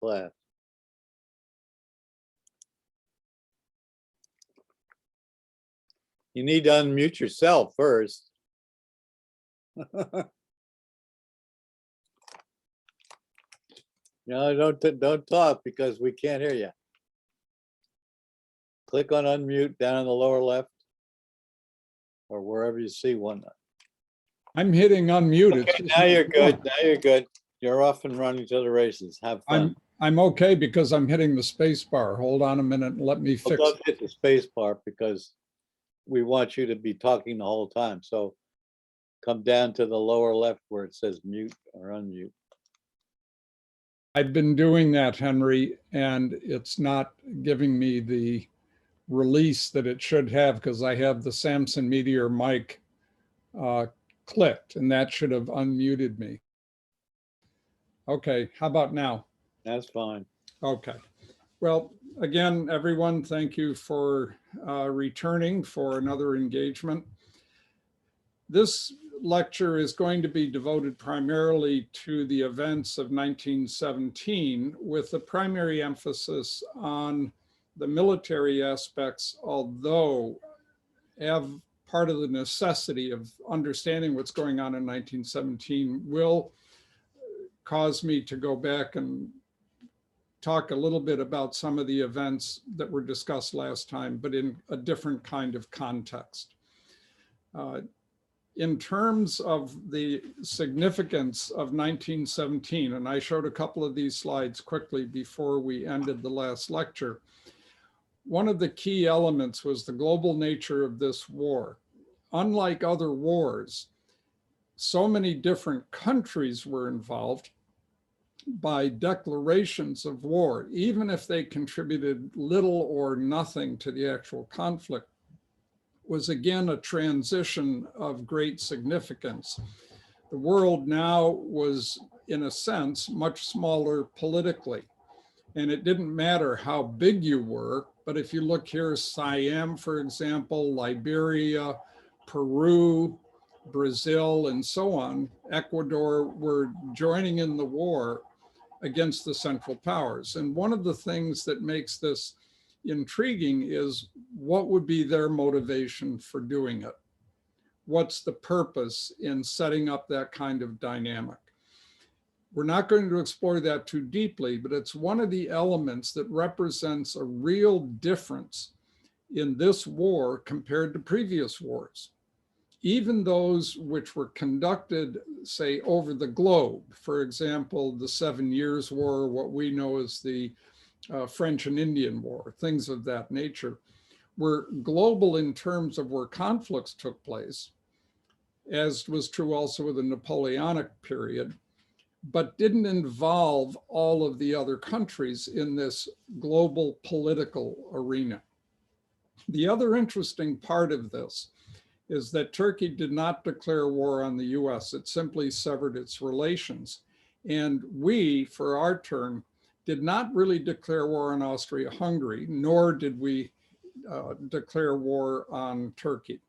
class. You need to unmute yourself first. No, don't talk because we can't hear you. Click on unmute down in the lower left or wherever you see one. I'm hitting unmute. It's Okay, just now not you're good. going. Now you're good. You're off and running to the races. Have fun. I'm okay because I'm hitting the space bar. Hold on a minute and let me Well, fix don't it. hit the space bar because we want you to be talking the whole time. So come down to the lower left where it says mute or unmute. I've been doing that, Henry, and it's not giving me the release that it should have because I have the Samson Meteor mic clicked, and that should have unmuted me. Okay, how about now? That's fine. Okay. Well, again, everyone, thank you for returning for another engagement. This lecture is going to be devoted primarily to the events of 1917 with the primary emphasis on the military aspects, although part of the necessity of understanding what's going on in 1917 will cause me to go back and talk a little bit about some of the events that were discussed last time, but in a different kind of context. In terms of the significance of 1917, and I showed a couple of these slides quickly before we ended the last lecture, one of the key elements was the global nature of this war. Unlike other wars, so many different countries were involved by declarations of war, even if they contributed little or nothing to the actual conflict, was again a transition of great significance. The world now was, in a sense, much smaller politically. And it didn't matter how big you were, but if you look here, Siam, for example, Liberia, Peru, Brazil, and so on, Ecuador were joining in the war against the Central Powers. And one of the things that makes this intriguing is what would be their motivation for doing it? What's the purpose in setting up that kind of dynamic? We're not going to explore that too deeply, but it's one of the elements that represents a real difference in this war compared to previous wars. Even those which were conducted, say, over the globe, for example, the 7 Years' War, what we know as the French and Indian War, things of that nature, were global in terms of where conflicts took place, as was true also with the Napoleonic period, but didn't involve all of the other countries in this global political arena. The other interesting part of this is that Turkey did not declare war on the US. It simply severed its relations. And we, for our turn, did not really declare war on Austria-Hungary, nor did we declare war on Turkey.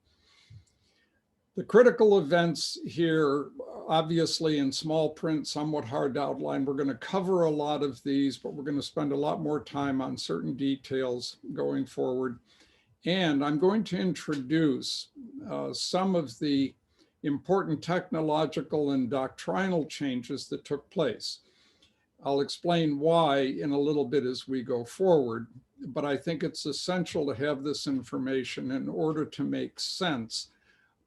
The critical events here, obviously in small print, somewhat hard to outline. We're going to cover a lot of these, but we're going to spend a lot more time on certain details going forward. And I'm going to introduce some of the important technological and doctrinal changes that took place. I'll explain why in a little bit as we go forward, but I think it's essential to have this information in order to make sense,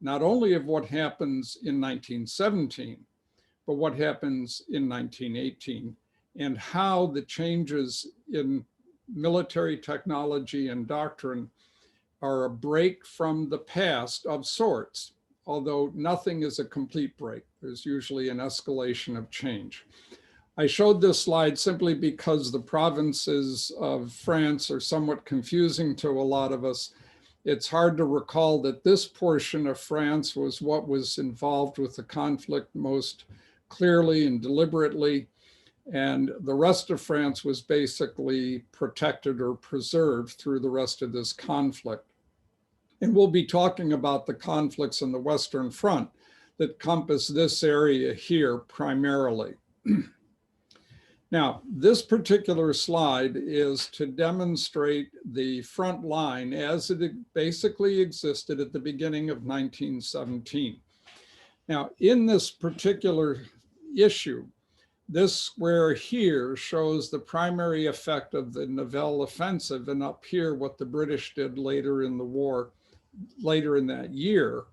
not only of what happens in 1917, but what happens in 1918, and how the changes in military technology and doctrine are a break from the past of sorts, although nothing is a complete break. There's usually an escalation of change. I showed this slide simply because the provinces of France are somewhat confusing to a lot of us. It's hard to recall that this portion of France was what was involved with the conflict most clearly and deliberately, and the rest of France was basically protected or preserved through the rest of this conflict. And we'll be talking about the conflicts in the Western Front that compass this area here primarily. Now, this particular slide is to demonstrate the front line as it basically existed at the beginning of 1917. Now, in this particular issue, this square here shows the primary effect of the Nivelle offensive, and up here what the British did later in the war, later in that year,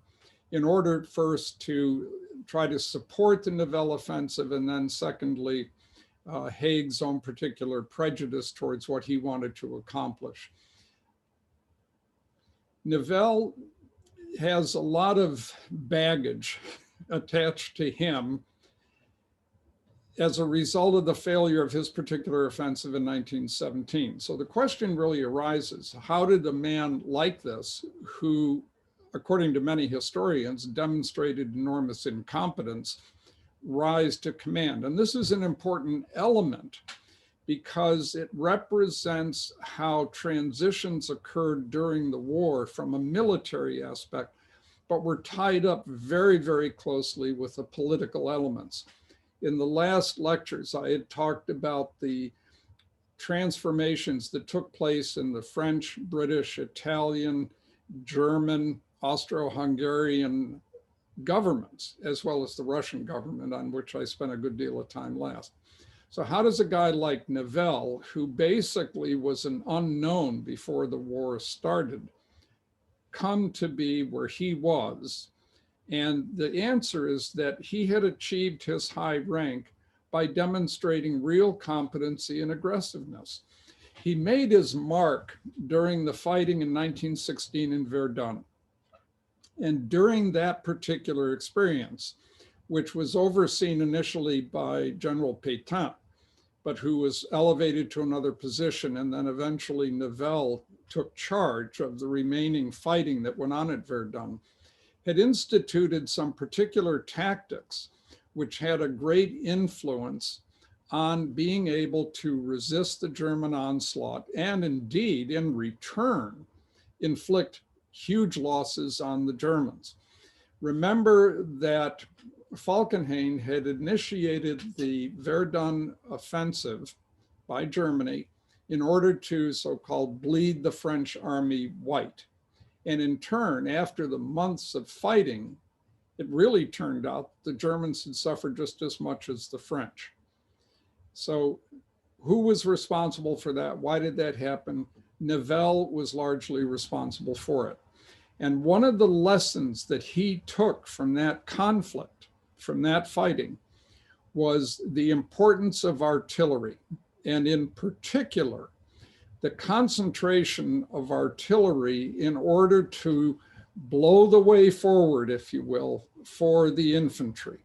in order first to try to support the Nivelle offensive, and then secondly, Haig's own particular prejudice towards what he wanted to accomplish. Nivelle has a lot of baggage attached to him as a result of the failure of his particular offensive in 1917. So the question really arises, how did a man like this, who, according to many historians, demonstrated enormous incompetence, rise to command? And this is an important element because it represents how transitions occurred during the war from a military aspect, but were tied up very, very closely with the political elements. In the last lectures, I had talked about the transformations that took place in the French, British, Italian, German, Austro-Hungarian governments, as well as the Russian government, on which I spent a good deal of time last. So how does a guy like Nivelle, who basically was an unknown before the war started, come to be where he was? And the answer is that he had achieved his high rank by demonstrating real competency and aggressiveness. He made his mark during the fighting in 1916 in Verdun. And during that particular experience, which was overseen initially by General Pétain, but who was elevated to another position, and then eventually Nivelle took charge of the remaining fighting that went on at Verdun, had instituted some particular tactics which had a great influence on being able to resist the German onslaught and indeed, in return, inflict huge losses on the Germans. Remember that Falkenhayn had initiated the Verdun offensive by Germany in order to so-called bleed the French army white. And in turn, after the months of fighting, it really turned out the Germans had suffered just as much as the French. So who was responsible for that? Why did that happen? Nivelle was largely responsible for it. And one of the lessons that he took from that conflict, from that fighting, was the importance of artillery, and in particular, the concentration of artillery in order to blow the way forward, if you will, for the infantry.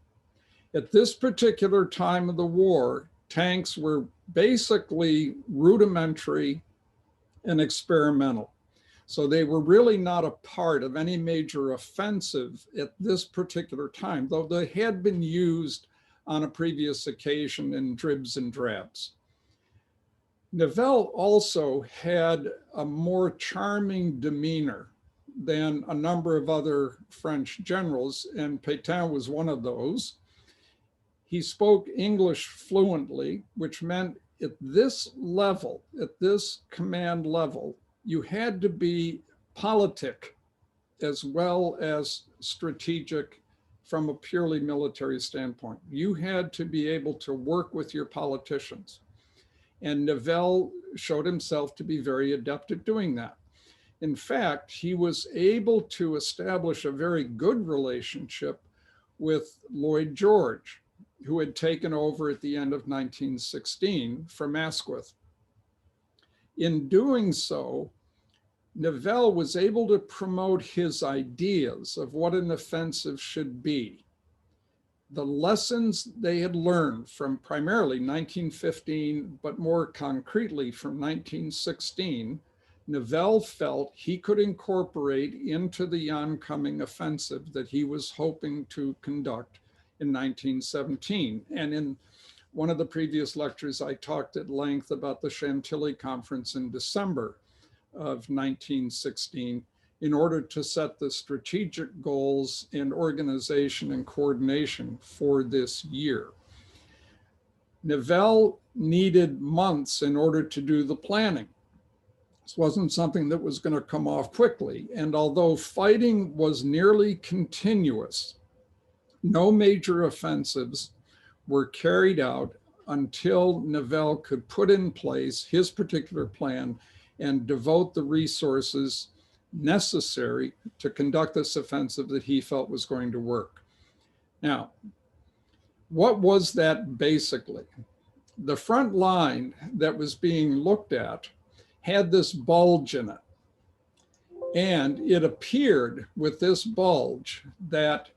At this particular time of the war, tanks were basically rudimentary and experimental. So they were really not a part of any major offensive at this particular time, though they had been used on a previous occasion in dribs and drabs. Nivelle also had a more charming demeanor than a number of other French generals, and Pétain was one of those. He spoke English fluently, which meant at this level, at this command level, you had to be politic as well as strategic from a purely military standpoint. You had to be able to work with your politicians. And Nivelle showed himself to be very adept at doing that. In fact, he was able to establish a very good relationship with Lloyd George, who had taken over at the end of 1916 from Asquith. In doing so, Nivelle was able to promote his ideas of what an offensive should be. The lessons they had learned from primarily 1915, but more concretely from 1916, Nivelle felt he could incorporate into the oncoming offensive that he was hoping to conduct in 1917. And in one of the previous lectures, I talked at length about the Chantilly Conference in December of 1916 in order to set the strategic goals and organization and coordination for this year. Nivelle needed months in order to do the planning. This wasn't something that was going to come off quickly. And although fighting was nearly continuous, no major offensives were carried out until Nivelle could put in place his particular plan and devote the resources necessary to conduct this offensive that he felt was going to work. Now, what was that basically? The front line that was being looked at had this bulge in it. And it appeared with this bulge that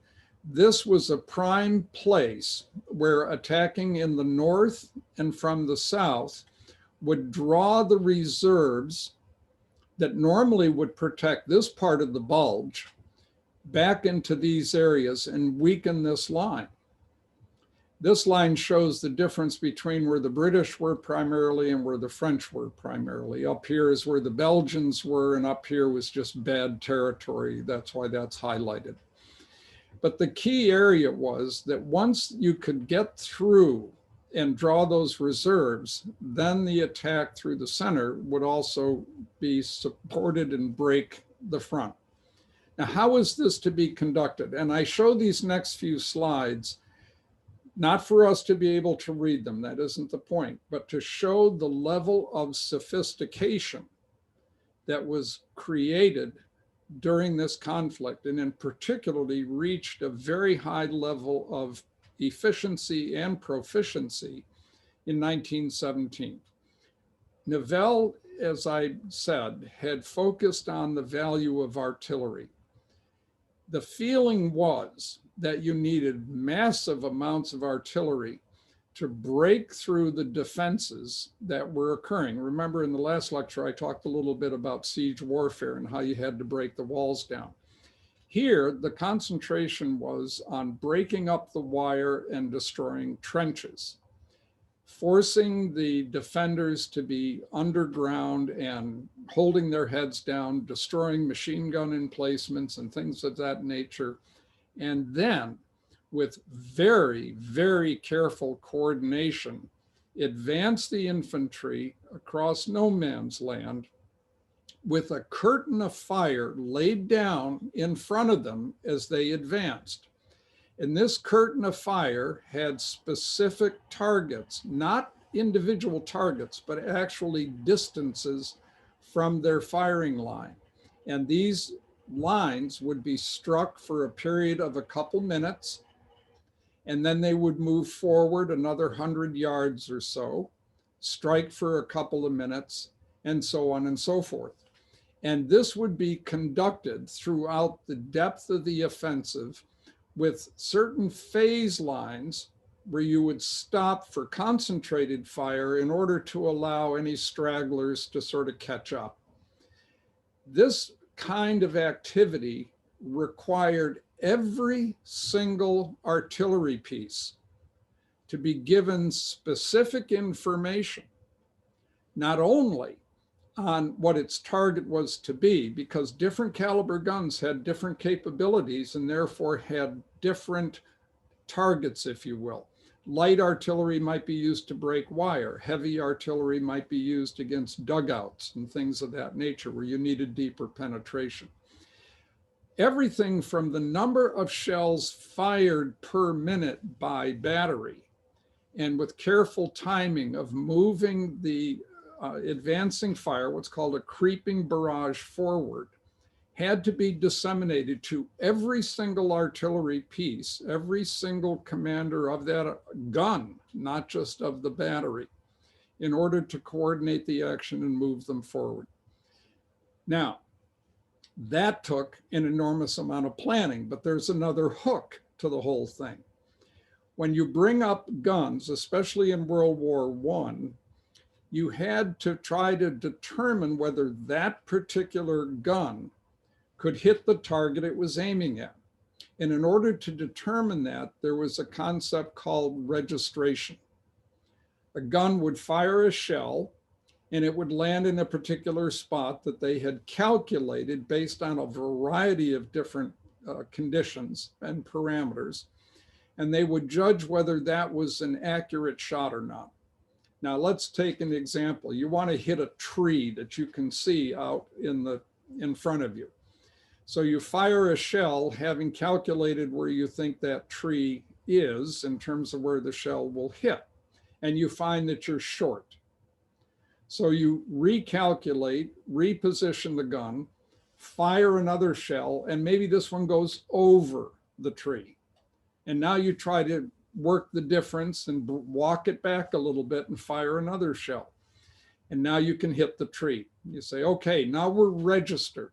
this was a prime place where attacking in the north and from the south would draw the reserves that normally would protect this part of the bulge back into these areas and weaken this line. This line shows the difference between where the British were primarily and where the French were primarily. Up here is where the Belgians were, and up here was just bad territory. That's why that's highlighted. But the key area was that once you could get through and draw those reserves, then the attack through the center would also be supported and break the front. Now, how is this to be conducted? And I show these next few slides not for us to be able to read them, that isn't the point, but to show the level of sophistication that was created during this conflict, and in particularly reached a very high level of efficiency and proficiency in 1917. Nivelle, as I said, had focused on the value of artillery. The feeling was that you needed massive amounts of artillery to break through the defenses that were occurring. Remember, in the last lecture, I talked a little bit about siege warfare and how you had to break the walls down. Here, the concentration was on breaking up the wire and destroying trenches, forcing the defenders to be underground and holding their heads down, destroying machine gun emplacements and things of that nature. And then, with very, very careful coordination, advance the infantry across no man's land with a curtain of fire laid down in front of them as they advanced. And this curtain of fire had specific targets, not individual targets, but actually distances from their firing line. And these lines would be struck for a period of a couple minutes, and then they would move forward another 100 yards or so, strike for a couple of minutes, and so on and so forth. And this would be conducted throughout the depth of the offensive with certain phase lines where you would stop for concentrated fire in order to allow any stragglers to sort of catch up. This kind of activity required every single artillery piece to be given specific information, not only on what its target was to be, because different caliber guns had different capabilities and therefore had different targets, if you will. Light artillery might be used to break wire. Heavy artillery might be used against dugouts and things of that nature where you needed deeper penetration. Everything from the number of shells fired per minute by battery, and with careful timing of moving the advancing fire, what's called a creeping barrage forward, had to be disseminated to every single artillery piece, every single commander of that gun, not just of the battery, in order to coordinate the action and move them forward. Now, that took an enormous amount of planning, but there's another hook to the whole thing. When you bring up guns, especially in World War I, you had to try to determine whether that particular gun could hit the target it was aiming at. And in order to determine that, there was a concept called registration. A gun would fire a shell and it would land in a particular spot that they had calculated based on a variety of different conditions and parameters. And they would judge whether that was an accurate shot or not. Now let's take an example. You want to hit a tree that you can see out in front of you. So you fire a shell having calculated where you think that tree is in terms of where the shell will hit, and you find that you're short. So you recalculate, reposition the gun, fire another shell, and maybe this one goes over the tree. And now you try to work the difference and walk it back a little bit and fire another shell. And now you can hit the tree. You say, okay, now we're registered.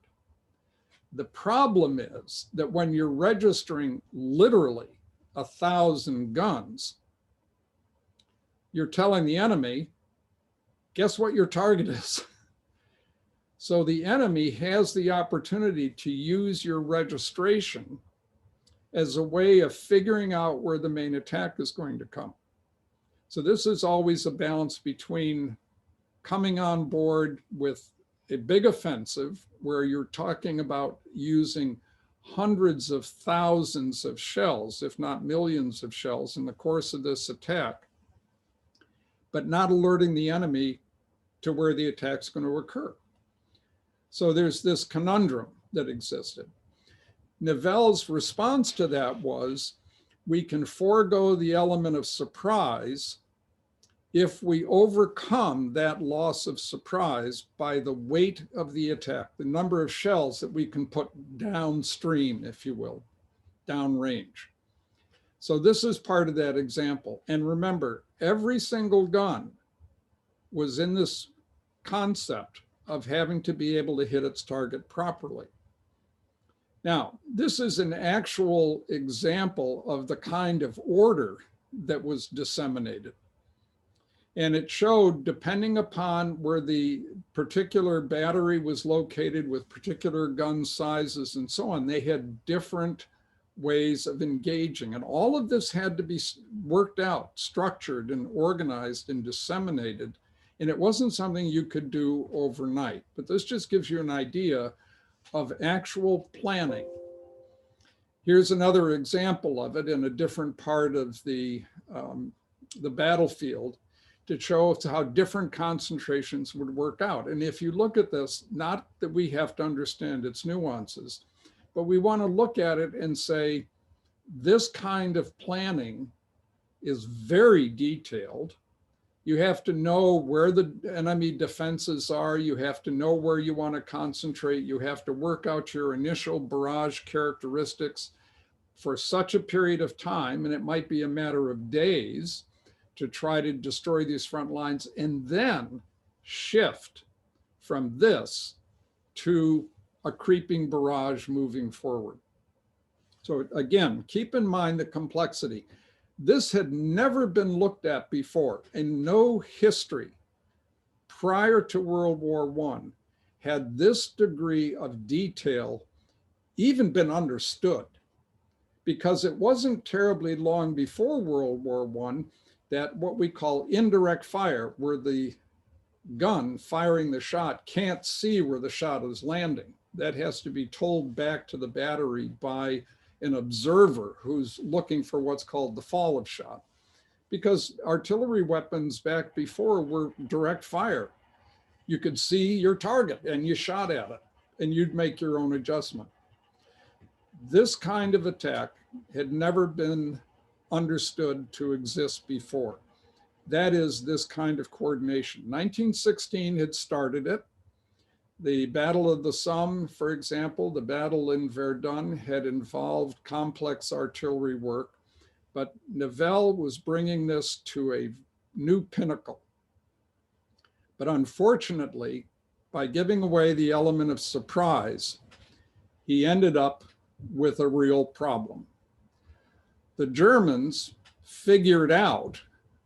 The problem is that when you're registering literally 1,000 guns, you're telling the enemy, guess what your target is? So the enemy has the opportunity to use your registration as a way of figuring out where the main attack is going to come. So this is always a balance between coming on board with a big offensive where you're talking about using hundreds of thousands of shells, if not millions of shells in the course of this attack, but not alerting the enemy to where the attack's going to occur. So there's this conundrum that existed. Nivelle's response to that was, we can forego the element of surprise if we overcome that loss of surprise by the weight of the attack, the number of shells that we can put downstream, if you will, downrange. So this is part of that example. And remember, every single gun was in this concept of having to be able to hit its target properly. Now, this is an actual example of the kind of order that was disseminated. And it showed, depending upon where the particular battery was located with particular gun sizes and so on, they had different ways of engaging. And all of this had to be worked out, structured and organized and disseminated. And it wasn't something you could do overnight. But this just gives you an idea of actual planning. Here's another example of it in a different part of the battlefield to show how different concentrations would work out. And if you look at this, not that we have to understand its nuances, but we want to look at it and say, this kind of planning is very detailed. You have to know where the enemy defenses are. You have to know where you want to concentrate. You have to work out your initial barrage characteristics for such a period of time, and it might be a matter of days, to try to destroy these front lines, and then shift from this to a creeping barrage moving forward. So again, keep in mind the complexity. This had never been looked at before, and no history prior to World War I had this degree of detail even been understood, because it wasn't terribly long before World War I that what we call indirect fire, where the gun firing the shot can't see where the shot is landing. That has to be told back to the battery by an observer who's looking for what's called the fall of shot. Because artillery weapons back before were direct fire. You could see your target and you shot at it and you'd make your own adjustment. This kind of attack had never been understood to exist before. That is this kind of coordination. 1916 had started it. The Battle of the Somme, for example, the battle in Verdun had involved complex artillery work, but Nivelle was bringing this to a new pinnacle. But unfortunately, by giving away the element of surprise, he ended up with a real problem. The Germans figured out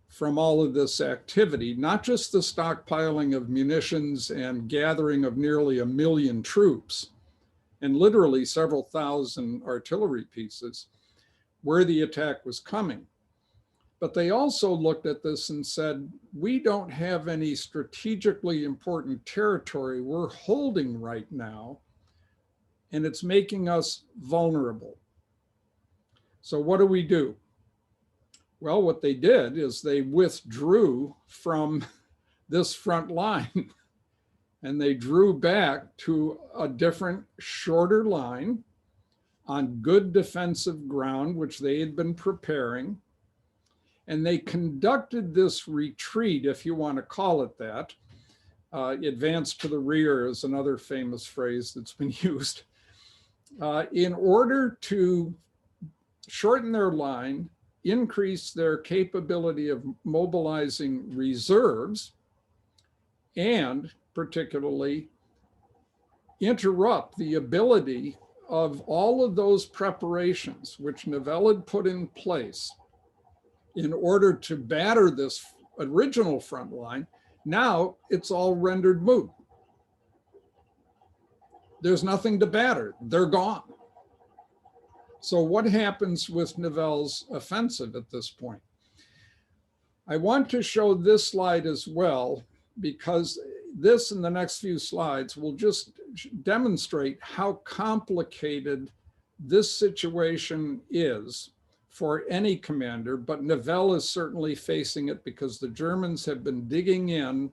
from all of this activity, not just the stockpiling of munitions and gathering of nearly 1 million troops and literally several thousand artillery pieces, where the attack was coming. But they also looked at this and said, we don't have any strategically important territory we're holding right now, and it's making us vulnerable. So what do? Well, what they did is they withdrew from this front line and they drew back to a different, shorter line on good defensive ground, which they had been preparing. And they conducted this retreat, if you want to call it that. Advance to the rear is another famous phrase that's been used. In order to shorten their line, increase their capability of mobilizing reserves, and particularly interrupt the ability of all of those preparations which Nivelle had put in place in order to batter this original front line. Now it's all rendered moot. There's nothing to batter, they're gone. So what happens with Nivelle's offensive at this point? I want to show this slide as well, because this and the next few slides will just demonstrate how complicated this situation is for any commander, but Nivelle is certainly facing it because the Germans have been digging in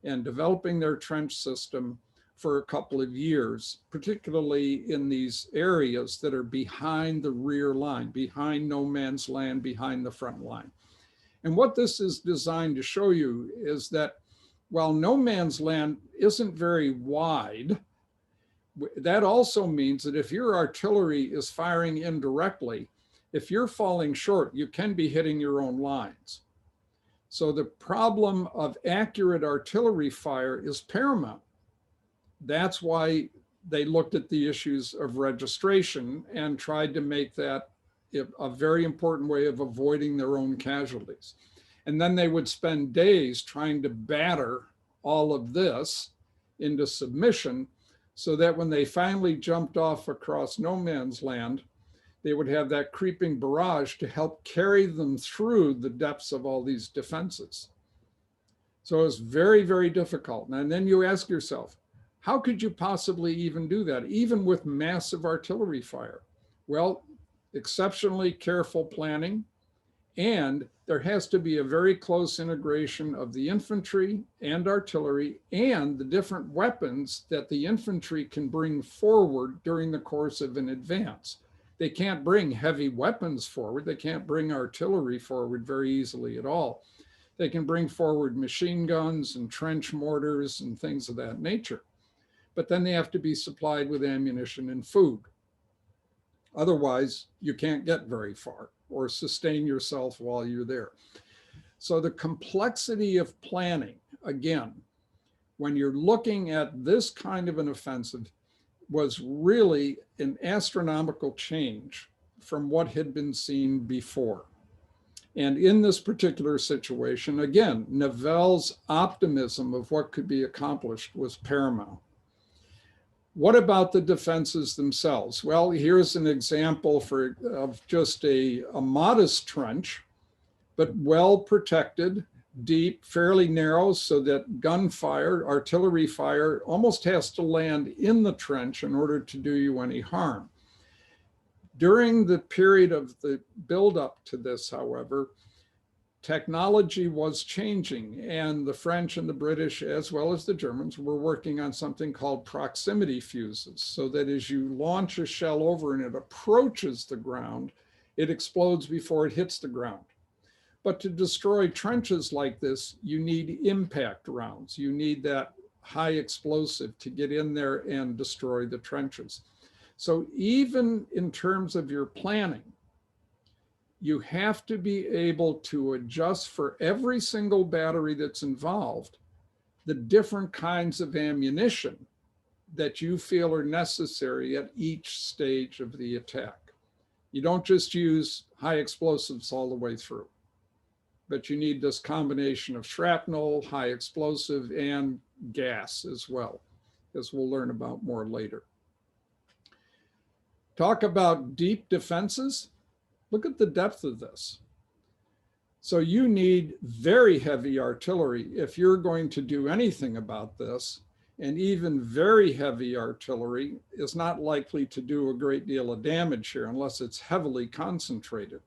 and developing their trench system for a couple of years, particularly in these areas that are behind the rear line, behind no man's land, behind the front line. And what this is designed to show you is that while no man's land isn't very wide, that also means that if your artillery is firing indirectly, if you're falling short, you can be hitting your own lines. So the problem of accurate artillery fire is paramount. That's why they looked at the issues of registration and tried to make that a very important way of avoiding their own casualties. And then they would spend days trying to batter all of this into submission so that when they finally jumped off across no man's land, they would have that creeping barrage to help carry them through the depths of all these defenses. So it was very, very difficult. And then you ask yourself, how could you possibly even do that, even with massive artillery fire? Well, exceptionally careful planning, and there has to be a very close integration of the infantry and artillery and the different weapons that the infantry can bring forward during the course of an advance. They can't bring heavy weapons forward. They can't bring artillery forward very easily at all. They can bring forward machine guns and trench mortars and things of that nature. But then they have to be supplied with ammunition and food. Otherwise, you can't get very far or sustain yourself while you're there. So the complexity of planning, again, when you're looking at this kind of an offensive, was really an astronomical change from what had been seen before. And in this particular situation, again, Nivelle's optimism of what could be accomplished was paramount. What about the defenses themselves? Well, here's an example of just a modest trench, but well protected, deep, fairly narrow, so that gunfire, artillery fire almost has to land in the trench in order to do you any harm. During the period of the buildup to this, however, technology was changing, and the French and the British, as well as the Germans, were working on something called proximity fuses, so that as you launch a shell over and it approaches the ground, it explodes before it hits the ground. But to destroy trenches like this, you need impact rounds. You need that high explosive to get in there and destroy the trenches. So even in terms of your planning, you have to be able to adjust for every single battery that's involved, the different kinds of ammunition that you feel are necessary at each stage of the attack. You don't just use high explosives all the way through, but you need this combination of shrapnel, high explosive, and gas as well, as we'll learn about more later. Talk about deep defenses. Look at the depth of this. So you need very heavy artillery if you're going to do anything about this, and even very heavy artillery is not likely to do a great deal of damage here unless it's heavily concentrated.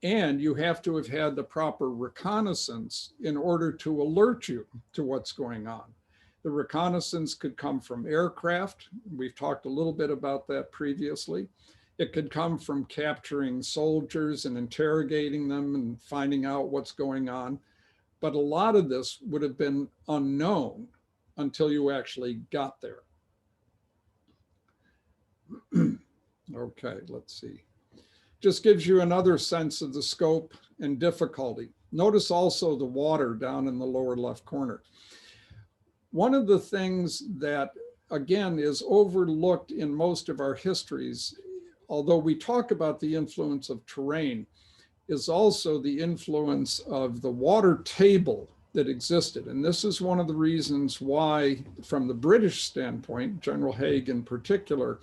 And you have to have had the proper reconnaissance in order to alert you to what's going on. The reconnaissance could come from aircraft. We've talked a little bit about that previously. It could come from capturing soldiers and interrogating them and finding out what's going on. But a lot of this would have been unknown until you actually got there. Okay, let's see. Just gives you another sense of the scope and difficulty. Notice also the water down in the lower left corner. One of the things that, again, is overlooked in most of our histories, although we talk about the influence of terrain, is also the influence of the water table that existed. And this is one of the reasons why, from the British standpoint, General Haig in particular,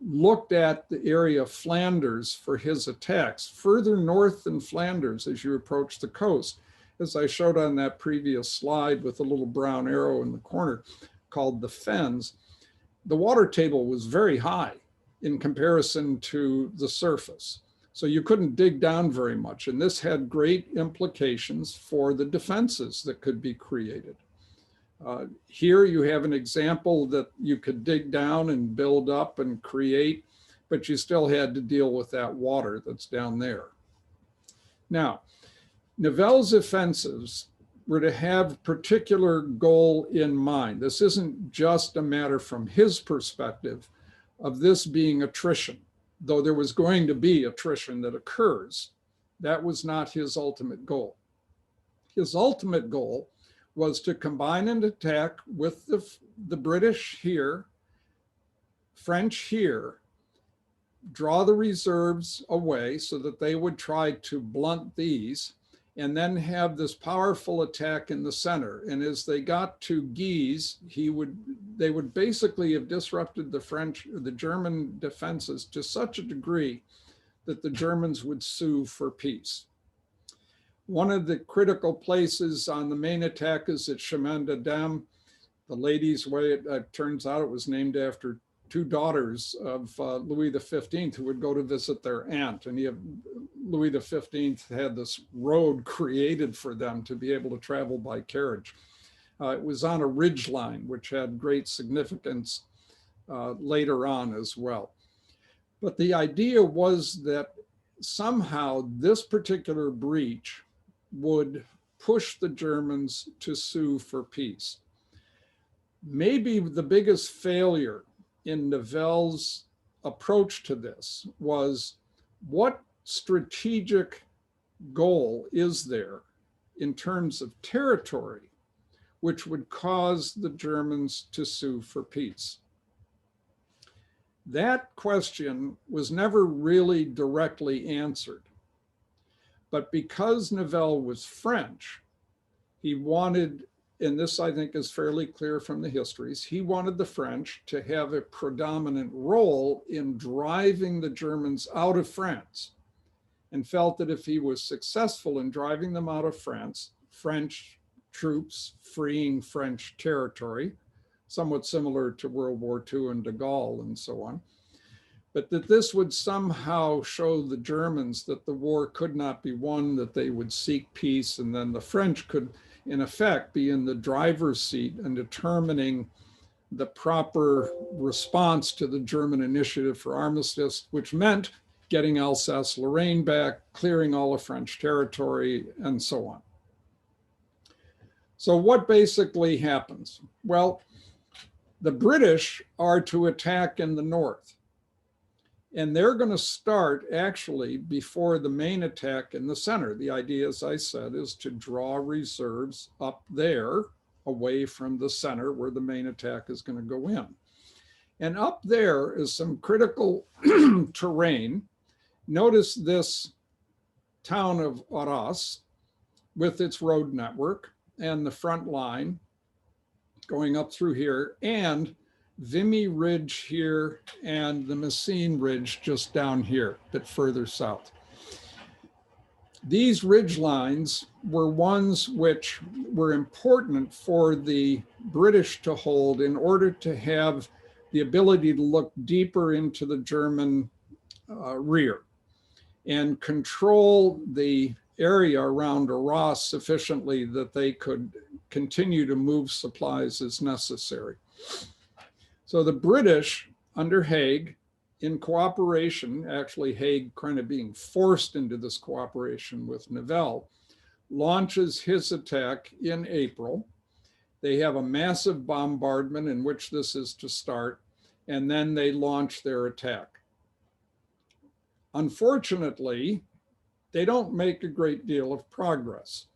looked at the area of Flanders for his attacks, further north than Flanders as you approach the coast. As I showed on that previous slide with a little brown arrow in the corner called the Fens, the water table was very high in comparison to the surface. So you couldn't dig down very much. And this had great implications for the defenses that could be created. Here you have an example that you could dig down and build up and create, but you still had to deal with that water that's down there. Now, Nivelle's offensives were to have a particular goal in mind. This isn't just a matter from his perspective of this being attrition, though there was going to be attrition that occurs. That was not his ultimate goal. His ultimate goal was to combine an attack with the British here, French here, draw the reserves away so that they would try to blunt these, and then have this powerful attack in the center. And as they got to Guise, they would basically have disrupted the German defenses to such a degree that the Germans would sue for peace. One of the critical places on the main attack is at Chemin des Dames. The Ladies' Way, it turns out it was named after two daughters of Louis XV who would go to visit their aunt. And Louis XV had this road created for them to be able to travel by carriage. It was on a ridge line, which had great significance later on as well. But the idea was that somehow this particular breach would push the Germans to sue for peace. Maybe the biggest failure in Nivelle's approach to this was, what strategic goal is there in terms of territory which would cause the Germans to sue for peace? That question was never really directly answered. But because Nivelle was French, he wanted, and this I think is fairly clear from the histories, he wanted the French to have a predominant role in driving the Germans out of France, and felt that if he was successful in driving them out of France, French troops freeing French territory, somewhat similar to World War II and de Gaulle and so on, but that this would somehow show the Germans that the war could not be won, that they would seek peace, and then the French could, in effect, be in the driver's seat in determining the proper response to the German initiative for armistice, which meant getting Alsace-Lorraine back, clearing all of French territory, and so on. So what basically happens? Well, the British are to attack in the north. And they're going to start actually before the main attack in the center. The idea, as I said, is to draw reserves up there away from the center where the main attack is going to go in. And up there is some critical terrain. Notice this town of Arras with its road network and the front line going up through here, and Vimy Ridge here and the Messines Ridge just down here, a bit further south. These ridge lines were ones which were important for the British to hold in order to have the ability to look deeper into the German rear. and control the area around Arras sufficiently that they could continue to move supplies as necessary. So the British, under Haig, in cooperation, actually Haig kind of being forced into this cooperation with Nivelle, launches his attack in April. They have a massive bombardment in which this is to start, and then they launch their attack. Unfortunately, they don't make a great deal of progress.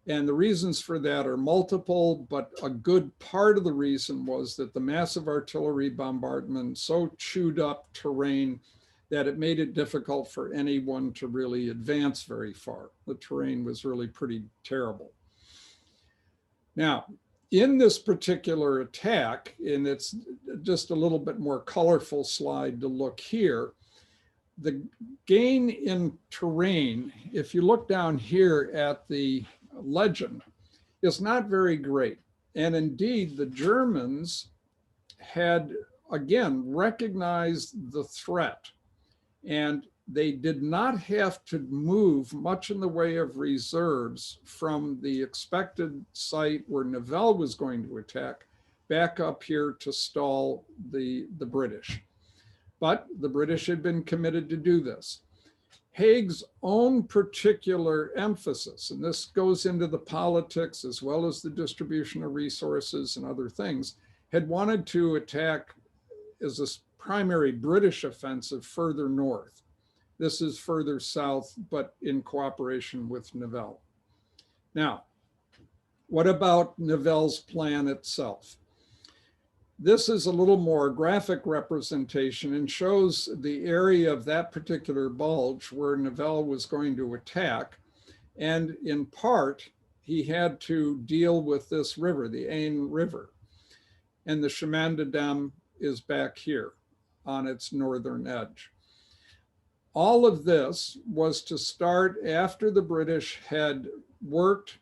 And the reasons for that are multiple, but a good part of the reason was that the massive artillery bombardment so chewed up terrain that it made it difficult for anyone to really advance very far. The terrain was really pretty terrible. Now, in this particular attack, and it's just a little bit more colorful slide to look here, the gain in terrain, if you look down here at the legend, is not very great. And indeed, the Germans had, again, recognized the threat, and they did not have to move much in the way of reserves from the expected site where Nivelle was going to attack back up here to stall the British. But the British had been committed to do this. Haig's own particular emphasis, and this goes into the politics as well as the distribution of resources and other things, had wanted to attack as a primary British offensive further north. This is further south, but in cooperation with Nivelle. Now, what about Nivelle's plan itself? This is a little more graphic representation and shows the area of that particular bulge where Nivelle was going to attack. And in part, he had to deal with this river, the Aisne River. And the Chemin de Dam is back here on its northern edge. All of this was to start after the British had worked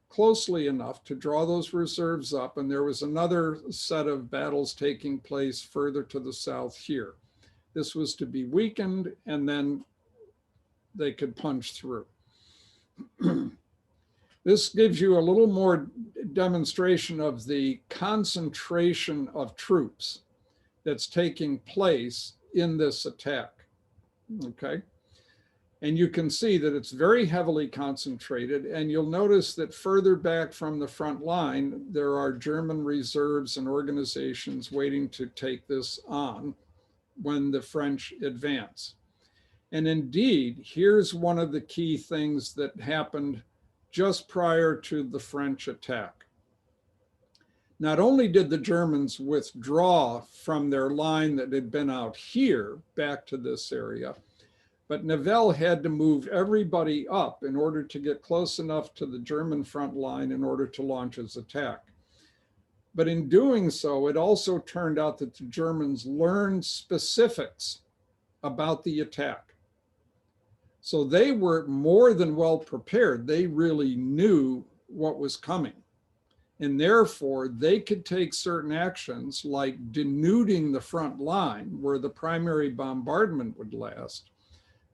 closely enough to draw those reserves up, and there was another set of battles taking place further to the south here. This was to be weakened, and then they could punch through. This gives you a little more demonstration of the concentration of troops that's taking place in this attack, okay? And you can see that it's very heavily concentrated, and you'll notice that further back from the front line, there are German reserves and organizations waiting to take this on when the French advance. And indeed, here's one of the key things that happened just prior to the French attack. Not only did the Germans withdraw from their line that had been out here back to this area, but Nivelle had to move everybody up in order to get close enough to the German front line in order to launch his attack. But in doing so, it also turned out that the Germans learned specifics about the attack. So they were more than well prepared. They really knew what was coming. And therefore, they could take certain actions like denuding the front line where the primary bombardment would last,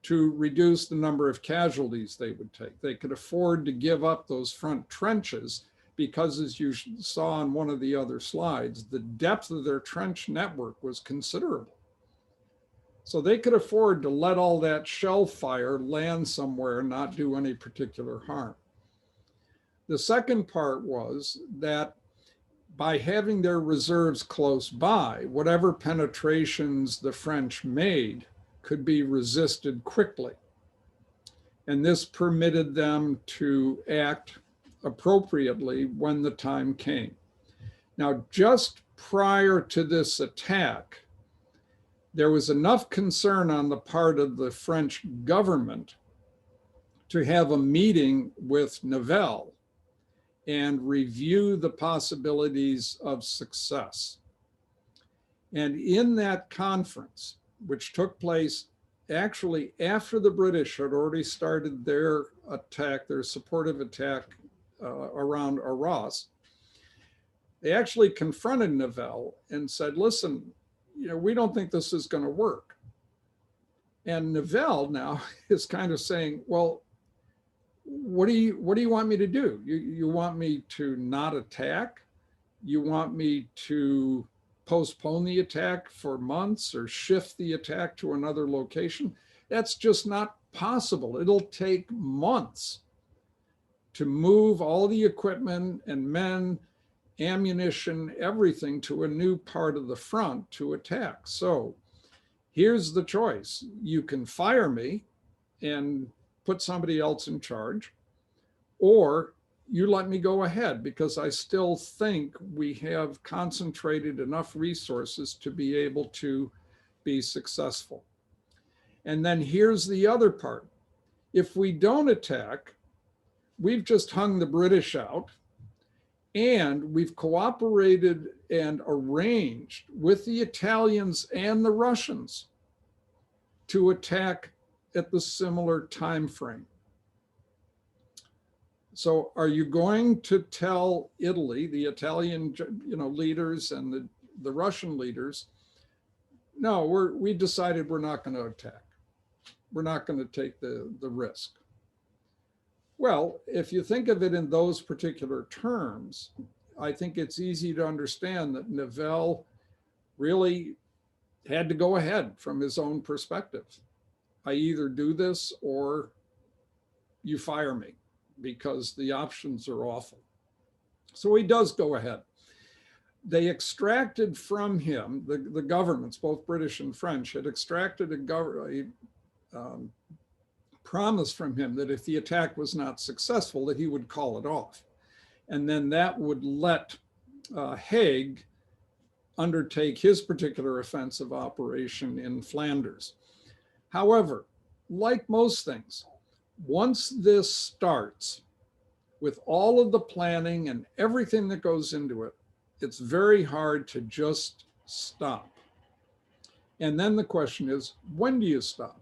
to reduce the number of casualties they would take. They could afford to give up those front trenches because, as you saw on one of the other slides, the depth of their trench network was considerable. So they could afford to let all that shell fire land somewhere and not do any particular harm. The second part was that by having their reserves close by, whatever penetrations the French made could be resisted quickly. And this permitted them to act appropriately when the time came. Now, just prior to this attack, there was enough concern on the part of the French government to have a meeting with Nivelle and review the possibilities of success. And in that conference, which took place actually after the British had already started their attack, their supportive attack around Arras, they actually confronted Nivelle and said, listen, we don't think this is going to work. And Nivelle now is kind of saying, well, what do you want me to do? You want me to not attack? You want me to postpone the attack for months or shift the attack to another location? That's just not possible. It'll take months to move all the equipment and men, ammunition, everything to a new part of the front to attack. So here's the choice. You can fire me and put somebody else in charge, or you let me go ahead, because I still think we have concentrated enough resources to be able to be successful. And then here's the other part. If we don't attack, we've just hung the British out, and we've cooperated and arranged with the Italians and the Russians to attack at the similar time frame. So are you going to tell Italy, the Italian leaders and the Russian leaders, no, we decided we're not going to attack. We're not going to take the risk. Well, if you think of it in those particular terms, I think it's easy to understand that Nivelle really had to go ahead from his own perspective. I either do this or you fire me, because the options are awful. So he does go ahead. They extracted from him, the governments, both British and French, had extracted a promise from him that if the attack was not successful, that he would call it off. And then that would let Haig undertake his particular offensive operation in Flanders. However, like most things, once this starts, with all of the planning and everything that goes into it, it's very hard to just stop. And then the question is, when do you stop?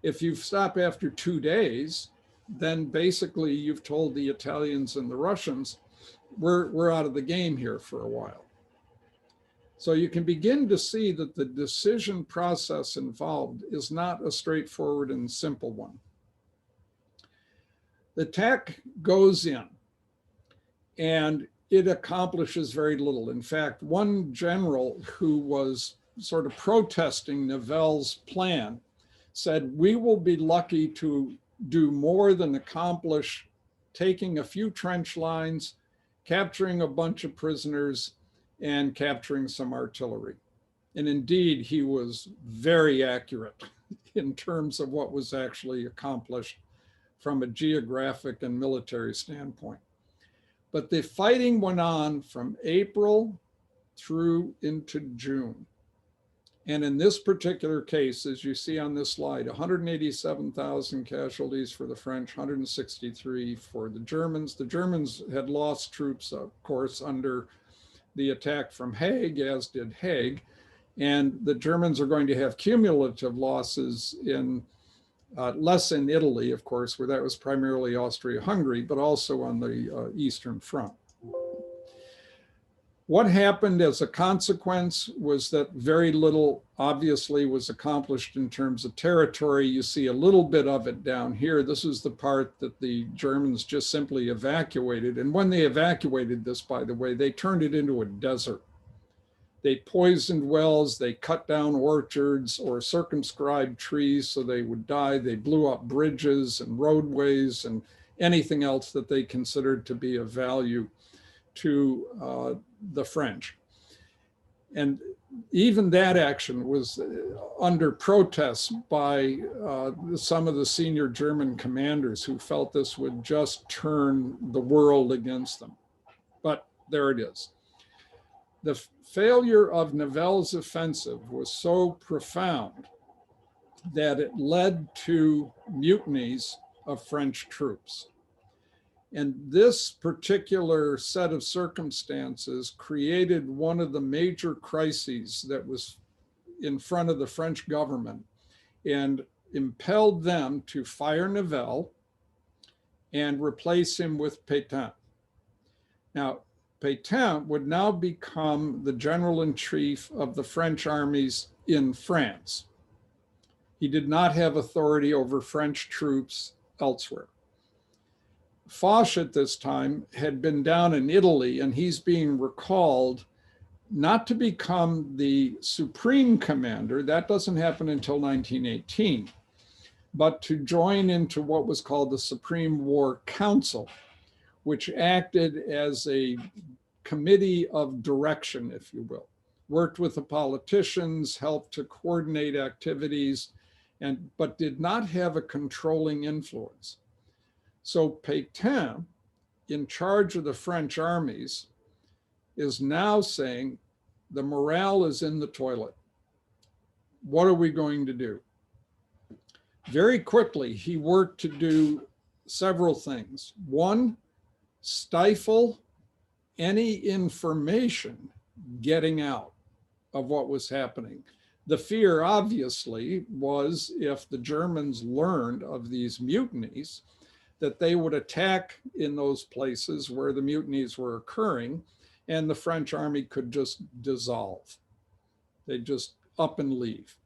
If you stop after 2 days, then basically you've told the Italians and the Russians, we're out of the game here for a while. So you can begin to see that the decision process involved is not a straightforward and simple one. The attack goes in and it accomplishes very little. In fact, one general who was sort of protesting Nivelle's plan said, we will be lucky to do more than accomplish taking a few trench lines, capturing a bunch of prisoners, and capturing some artillery. And indeed, he was very accurate in terms of what was actually accomplished from a geographic and military standpoint. But the fighting went on from April through into June. And in this particular case, as you see on this slide, 187,000 casualties for the French, 163 for the Germans. The Germans had lost troops, of course, under the attack from Haig, as did Haig. And the Germans are going to have cumulative losses in less in Italy, of course, where that was primarily Austria-Hungary, but also on the Eastern Front. What happened as a consequence was that very little, obviously, was accomplished in terms of territory. You see a little bit of it down here. This is the part that the Germans just simply evacuated. And when they evacuated this, by the way, they turned it into a desert. They poisoned wells, they cut down orchards or circumscribed trees so they would die. They blew up bridges and roadways and anything else that they considered to be of value to the French. And even that action was under protest by some of the senior German commanders who felt this would just turn the world against them. But there it is. The failure of Nivelle's offensive was so profound that it led to mutinies of French troops. And this particular set of circumstances created one of the major crises that was in front of the French government and impelled them to fire Nivelle and replace him with Pétain. Now, Pétain would now become the general-in-chief of the French armies in France. He did not have authority over French troops elsewhere. Foch at this time had been down in Italy, and he's being recalled not to become the supreme commander, that doesn't happen until 1918, but to join into what was called the Supreme War Council, which acted as a committee of direction, if you will, worked with the politicians, helped to coordinate activities, but did not have a controlling influence. So Pétain, in charge of the French armies, is now saying the morale is in the toilet. What are we going to do? Very quickly, he worked to do several things. One, stifle any information getting out of what was happening. The fear, obviously, was if the Germans learned of these mutinies, that they would attack in those places where the mutinies were occurring, and the French army could just dissolve. They'd just up and leave.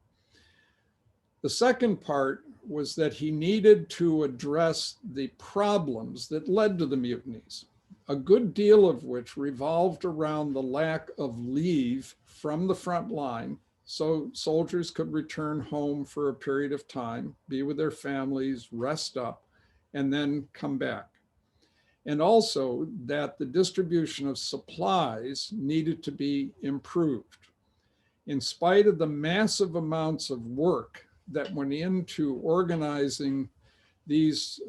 The second part was that he needed to address the problems that led to the mutinies, a good deal of which revolved around the lack of leave from the front line, so soldiers could return home for a period of time, be with their families, rest up, and then come back. And also that the distribution of supplies needed to be improved. In spite of the massive amounts of work that went into organizing these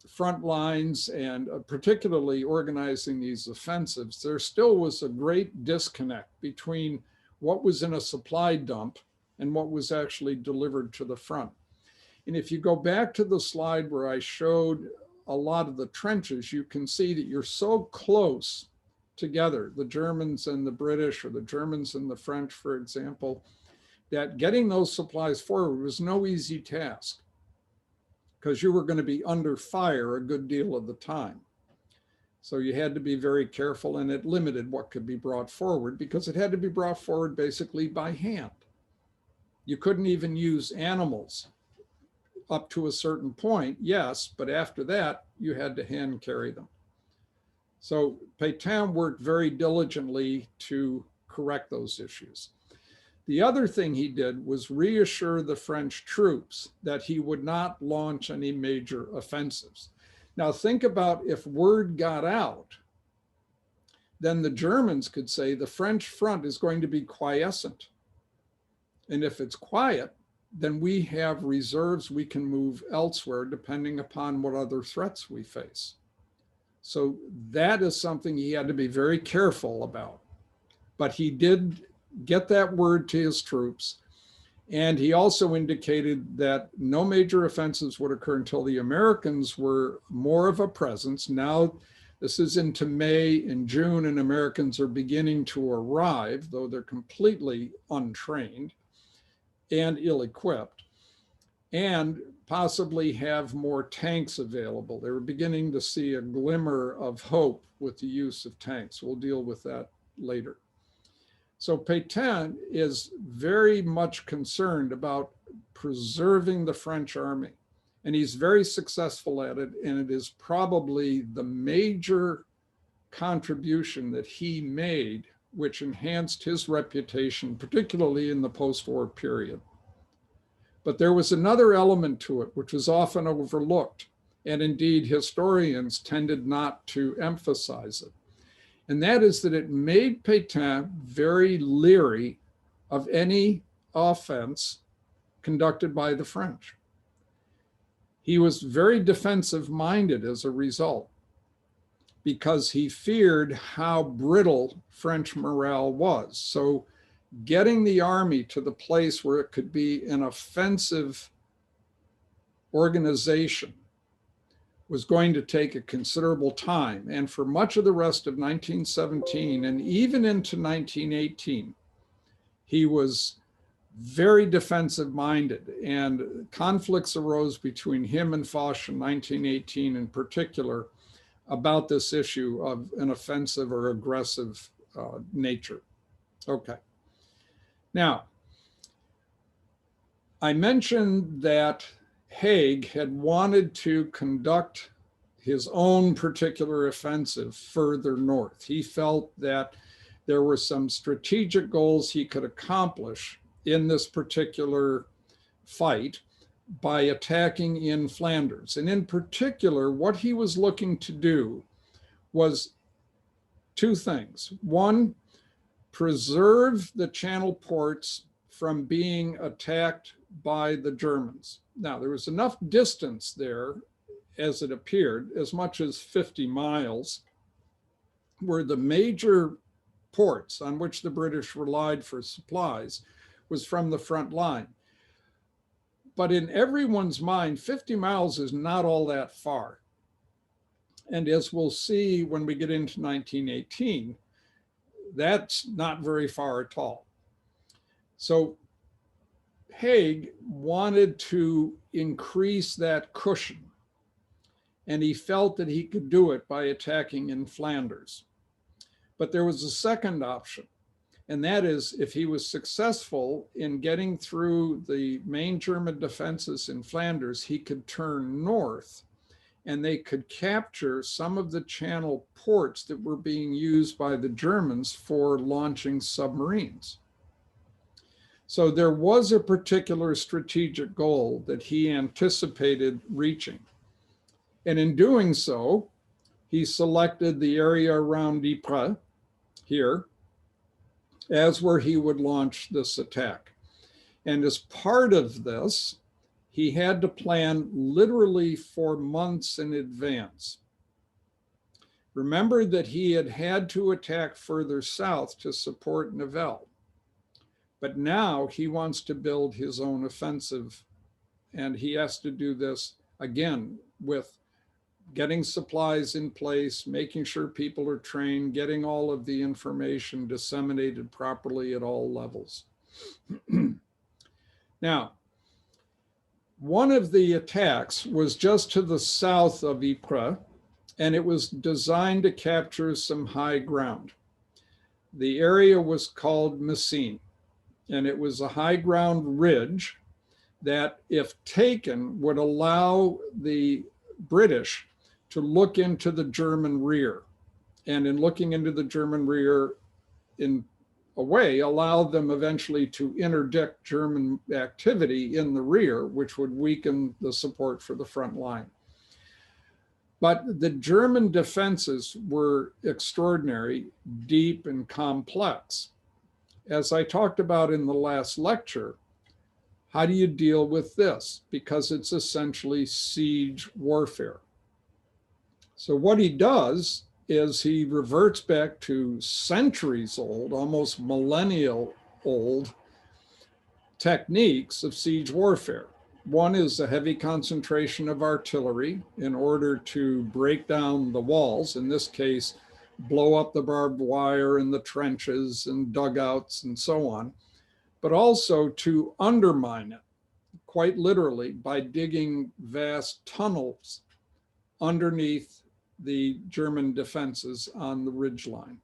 front lines and particularly organizing these offensives, there still was a great disconnect between what was in a supply dump and what was actually delivered to the front. And if you go back to the slide where I showed a lot of the trenches, you can see that you're so close together, the Germans and the British, or the Germans and the French, for example, that getting those supplies forward was no easy task because you were going to be under fire a good deal of the time. So you had to be very careful, and it limited what could be brought forward because it had to be brought forward basically by hand. You couldn't even use animals up to a certain point, yes, but after that, you had to hand carry them. So Pétain worked very diligently to correct those issues. The other thing he did was reassure the French troops that he would not launch any major offensives. Now think about if word got out, then the Germans could say the French front is going to be quiescent. And if it's quiet, then we have reserves we can move elsewhere depending upon what other threats we face. So that is something he had to be very careful about. But he did get that word to his troops. And he also indicated that no major offensives would occur until the Americans were more of a presence. Now, this is into May and June, and Americans are beginning to arrive, though they're completely untrained and ill-equipped, and possibly have more tanks available. They were beginning to see a glimmer of hope with the use of tanks. We'll deal with that later. So Pétain is very much concerned about preserving the French army, and he's very successful at it, and it is probably the major contribution that he made which enhanced his reputation, particularly in the post-war period. But there was another element to it, which was often overlooked, and indeed historians tended not to emphasize it. And that is that it made Pétain very leery of any offense conducted by the French. He was very defensive-minded as a result, because he feared how brittle French morale was. So getting the army to the place where it could be an offensive organization was going to take a considerable time. And for much of the rest of 1917 and even into 1918, he was very defensive-minded, and conflicts arose between him and Foch in 1918 in particular about this issue of an offensive or aggressive nature. Okay. Now, I mentioned that Haig had wanted to conduct his own particular offensive further north. He felt that there were some strategic goals he could accomplish in this particular fight by attacking in Flanders. And in particular, what he was looking to do was two things. One, preserve the Channel ports from being attacked by the Germans. Now, there was enough distance there, as it appeared, as much as 50 miles, where the major ports on which the British relied for supplies was from the front line. But in everyone's mind, 50 miles is not all that far. And as we'll see when we get into 1918, that's not very far at all. So Haig wanted to increase that cushion, and he felt that he could do it by attacking in Flanders. But there was a second option, and that is if he was successful in getting through the main German defenses in Flanders, he could turn north and they could capture some of the Channel ports that were being used by the Germans for launching submarines. So there was a particular strategic goal that he anticipated reaching. And in doing so, he selected the area around Ypres here as where he would launch this attack. And as part of this, he had to plan literally for months in advance. Remember that he had had to attack further south to support Nivelle. But now he wants to build his own offensive, and he has to do this again with getting supplies in place, making sure people are trained, getting all of the information disseminated properly at all levels. Now, one of the attacks was just to the south of Ypres, and it was designed to capture some high ground. The area was called Messines, and it was a high ground ridge that, if taken, would allow the British to look into the German rear. And in looking into the German rear, in a way, allow them eventually to interdict German activity in the rear, which would weaken the support for the front line. But the German defenses were extraordinary, deep, and complex. As I talked about in the last lecture, how do you deal with this? Because it's essentially siege warfare. So what he does is he reverts back to centuries old, almost millennial old techniques of siege warfare. One is a heavy concentration of artillery in order to break down the walls, in this case, blow up the barbed wire in the trenches and dugouts and so on, but also to undermine it, quite literally, by digging vast tunnels underneath the German defenses on the ridgeline.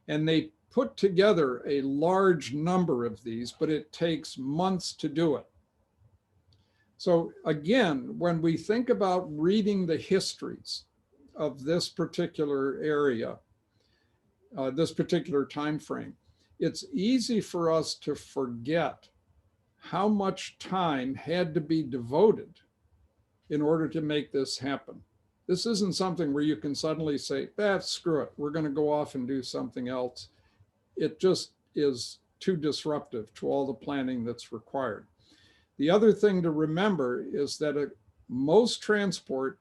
And they put together a large number of these, but it takes months to do it. So again, when we think about reading the histories of this particular area, this particular time frame, it's easy for us to forget how much time had to be devoted in order to make this happen. This isn't something where you can suddenly say, screw it, we're going to go off and do something else. It just is too disruptive to all the planning that's required. The other thing to remember is that most transport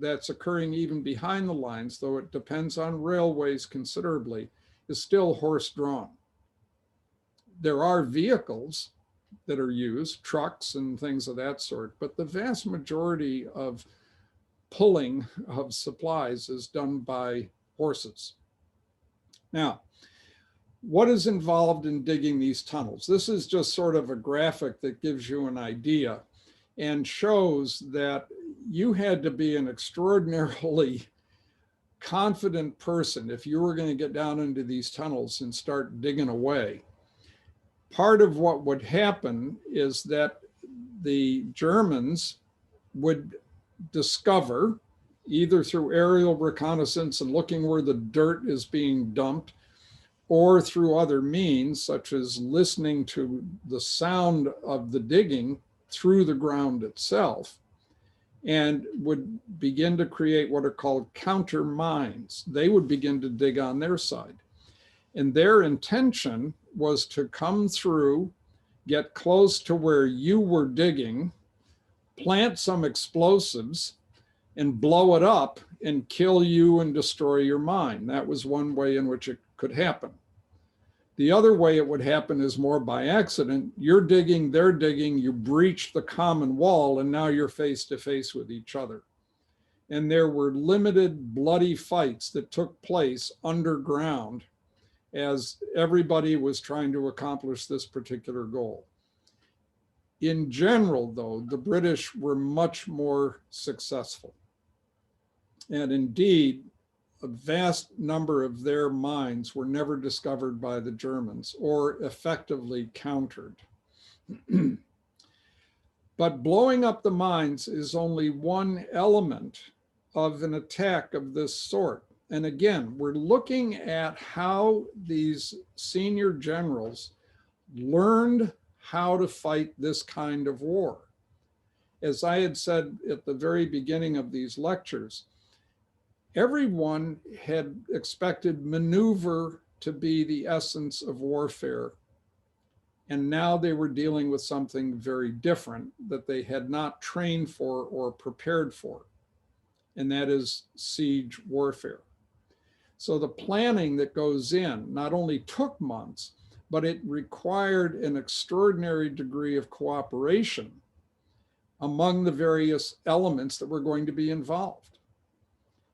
that's occurring even behind the lines, though it depends on railways considerably, is still horse-drawn. There are vehicles that are used, trucks and things of that sort, but the vast majority of pulling of supplies is done by horses. Now, what is involved in digging these tunnels? This is just sort of a graphic that gives you an idea and shows that you had to be an extraordinarily confident person if you were going to get down into these tunnels and start digging away. Part of what would happen is that the Germans would discover, either through aerial reconnaissance and looking where the dirt is being dumped, or through other means, such as listening to the sound of the digging through the ground itself, and would begin to create what are called counter mines. They would begin to dig on their side. And their intention was to come through, get close to where you were digging, plant some explosives, and blow it up and kill you and destroy your mine. That was one way in which it could happen. The other way it would happen is more by accident. You're digging, they're digging, you breach the common wall, and now you're face to face with each other. And there were limited bloody fights that took place underground as everybody was trying to accomplish this particular goal. In general, though, the British were much more successful. And indeed, a vast number of their mines were never discovered by the Germans or effectively countered. But blowing up the mines is only one element of an attack of this sort. And again, we're looking at how these senior generals learned how to fight this kind of war. As I had said at the very beginning of these lectures, everyone had expected maneuver to be the essence of warfare. And now they were dealing with something very different that they had not trained for or prepared for. And that is siege warfare. So the planning that goes in not only took months, but it required an extraordinary degree of cooperation among the various elements that were going to be involved.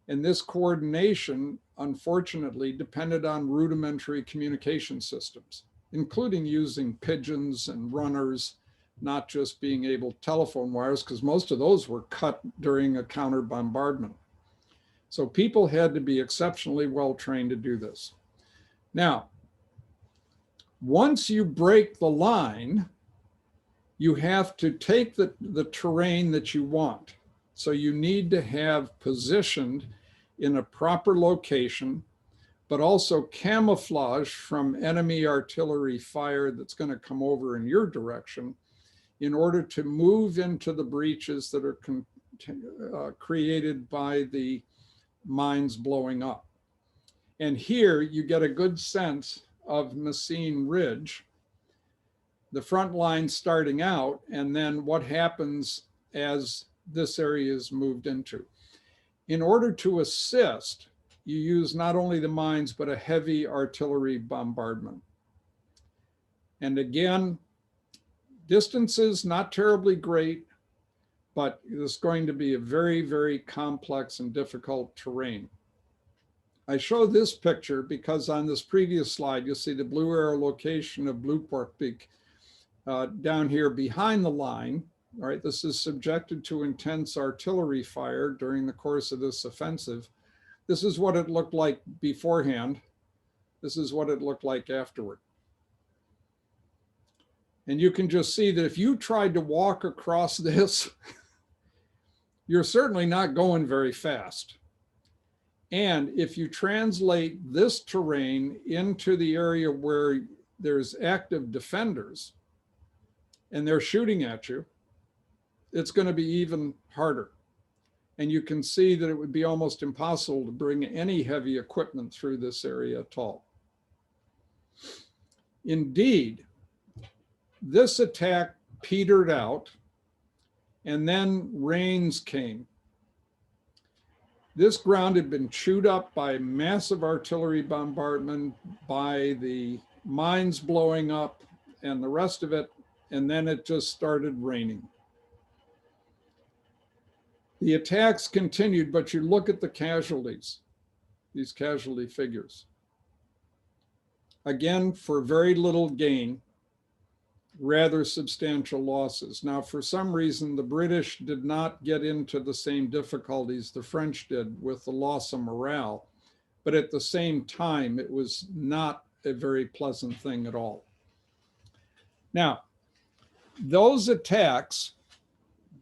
And this coordination, unfortunately, depended on rudimentary communication systems, including using pigeons and runners, not just being able telephone wires, because most of those were cut during a counter bombardment. So people had to be exceptionally well trained to do this. Now, once you break the line, you have to take the terrain that you want. So you need to have positioned in a proper location, but also camouflage from enemy artillery fire that's going to come over in your direction in order to move into the breaches that are created by the mines blowing up. And here you get a good sense of Messines Ridge, the front line starting out, and then what happens as this area is moved into. In order to assist, you use not only the mines, but a heavy artillery bombardment. And again, distances not terribly great, but it's going to be a very, very complex and difficult terrain. I show this picture because on this previous slide, you'll see the blue arrow location of Blauparkbeek down here behind the line. All right, this is subjected to intense artillery fire during the course of this offensive. This is what it looked like beforehand. This is what it looked like afterward. And you can just see that if you tried to walk across this, you're certainly not going very fast. And if you translate this terrain into the area where there's active defenders and they're shooting at you, it's going to be even harder. And you can see that it would be almost impossible to bring any heavy equipment through this area at all. Indeed, this attack petered out, and then rains came. This ground had been chewed up by massive artillery bombardment, by the mines blowing up and the rest of it, and then it just started raining. The attacks continued, but you look at the casualties, these casualty figures. Again, for very little gain, rather substantial losses. Now, for some reason, the British did not get into the same difficulties the French did with the loss of morale, but at the same time, it was not a very pleasant thing at all. Now, those attacks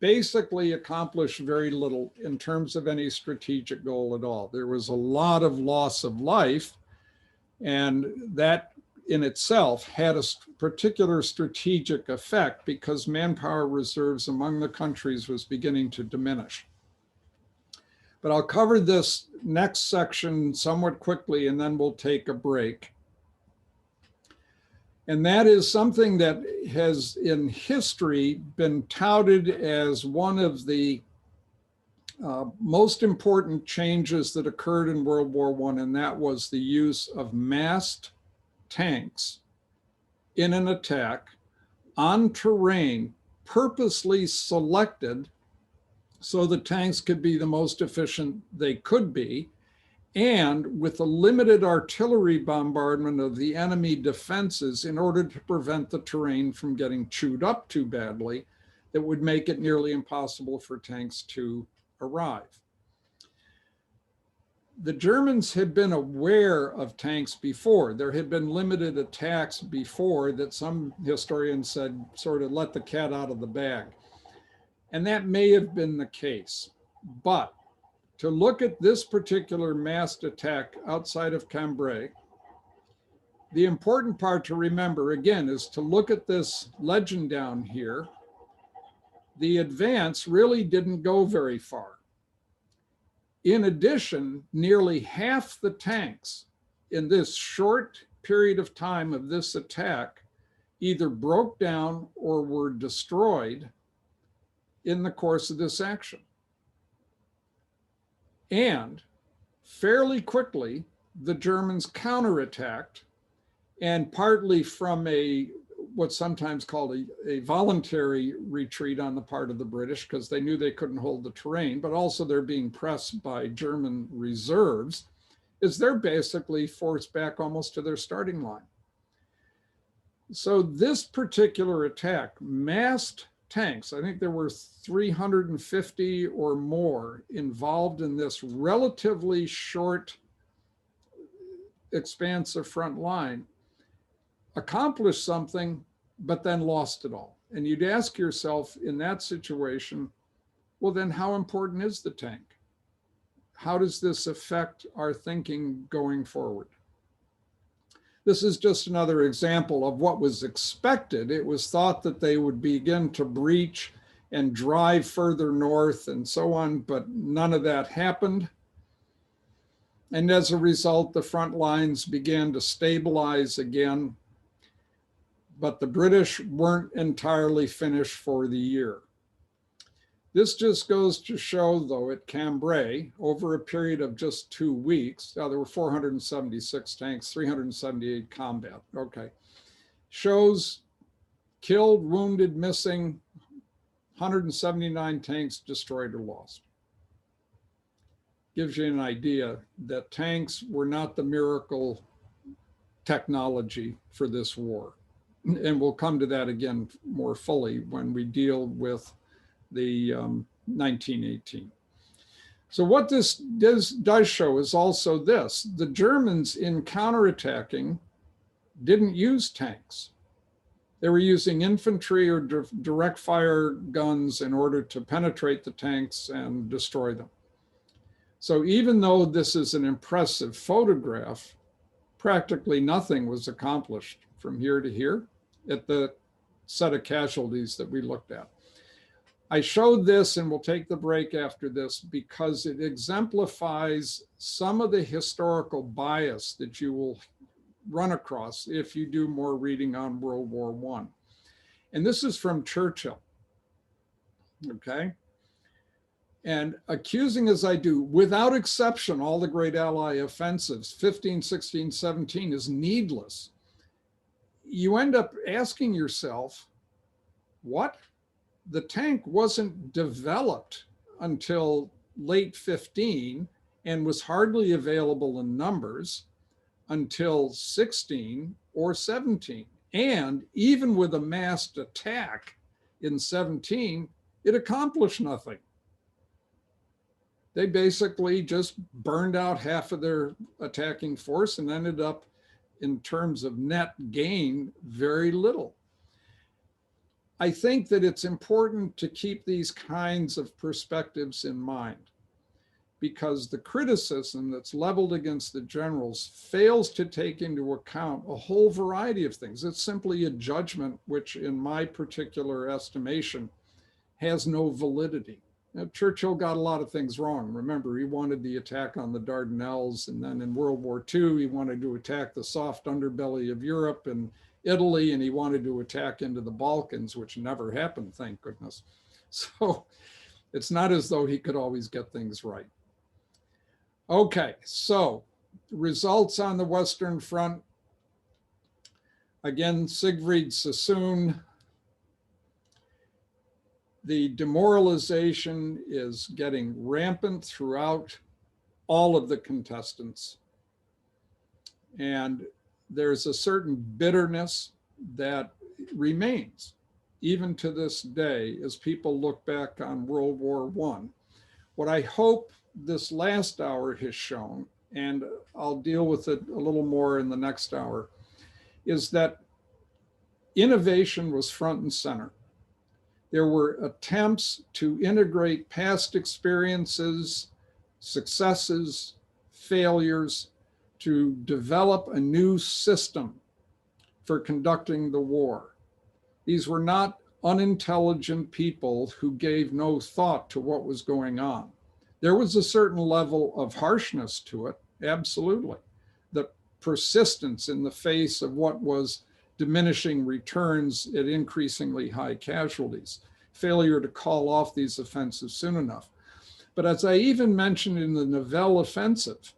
basically accomplished very little in terms of any strategic goal at all. There was a lot of loss of life, and that in itself had a particular strategic effect because manpower reserves among the countries was beginning to diminish. But I'll cover this next section somewhat quickly, and then we'll take a break. And that is something that has in history been touted as one of the most important changes that occurred in World War I, and that was the use of massed tanks in an attack on terrain purposely selected so the tanks could be the most efficient they could be, and with a limited artillery bombardment of the enemy defenses in order to prevent the terrain from getting chewed up too badly that would make it nearly impossible for tanks to arrive. The Germans had been aware of tanks before. There had been limited attacks before that some historians said sort of let the cat out of the bag. And that may have been the case. But to look at this particular massed attack outside of Cambrai, the important part to remember, again, is to look at this legend down here. The advance really didn't go very far. In addition, nearly half the tanks in this short period of time of this attack either broke down or were destroyed in the course of this action. And fairly quickly, the Germans counterattacked, and partly from what's sometimes called a voluntary retreat on the part of the British, because they knew they couldn't hold the terrain, but also they're being pressed by German reserves, is they're basically forced back almost to their starting line. So this particular attack, massed tanks, I think there were 350 or more involved in this relatively short expanse of front line, accomplished something, but then lost it all. And you'd ask yourself in that situation, well, then how important is the tank? How does this affect our thinking going forward? This is just another example of what was expected. It was thought that they would begin to breach and drive further north and so on, but none of that happened. And as a result, the front lines began to stabilize again, but the British weren't entirely finished for the year. This just goes to show, though, at Cambrai, over a period of just 2 weeks, now there were 476 tanks, 378 combat, okay, shows killed, wounded, missing, 179 tanks destroyed or lost. Gives you an idea that tanks were not the miracle technology for this war. And we'll come to that again more fully when we deal with the 1918. So what this does show is also this: the Germans in counterattacking didn't use tanks. They were using infantry or direct fire guns in order to penetrate the tanks and destroy them. So even though this is an impressive photograph, practically nothing was accomplished from here to here at the set of casualties that we looked at. I showed this, and we'll take the break after this, because it exemplifies some of the historical bias that you will run across if you do more reading on World War I. And this is from Churchill, okay? And accusing as I do, without exception, all the great Ally offensives, 15, 16, 17, is needless. You end up asking yourself, what? The tank wasn't developed until late 15 and was hardly available in numbers until 16 or 17. And even with a massed attack in 17, it accomplished nothing. They basically just burned out half of their attacking force and ended up, in terms of net gain, very little. I think that it's important to keep these kinds of perspectives in mind, because the criticism that's leveled against the generals fails to take into account a whole variety of things. It's simply a judgment, which in my particular estimation has no validity. Now, Churchill got a lot of things wrong. Remember, he wanted the attack on the Dardanelles, and then in World War II, he wanted to attack the soft underbelly of Europe and Italy, and he wanted to attack into the Balkans, which never happened, thank goodness. So it's not as though he could always get things right. Okay, so results on the Western Front. Again, Siegfried Sassoon. The demoralization is getting rampant throughout all of the contestants. And there's a certain bitterness that remains even to this day as people look back on World War I. What I hope this last hour has shown, and I'll deal with it a little more in the next hour, is that innovation was front and center. There were attempts to integrate past experiences, successes, failures, to develop a new system for conducting the war. These were not unintelligent people who gave no thought to what was going on. There was a certain level of harshness to it, absolutely. The persistence in the face of what was diminishing returns at increasingly high casualties, failure to call off these offensives soon enough. But as I even mentioned in the Nivelle offensive,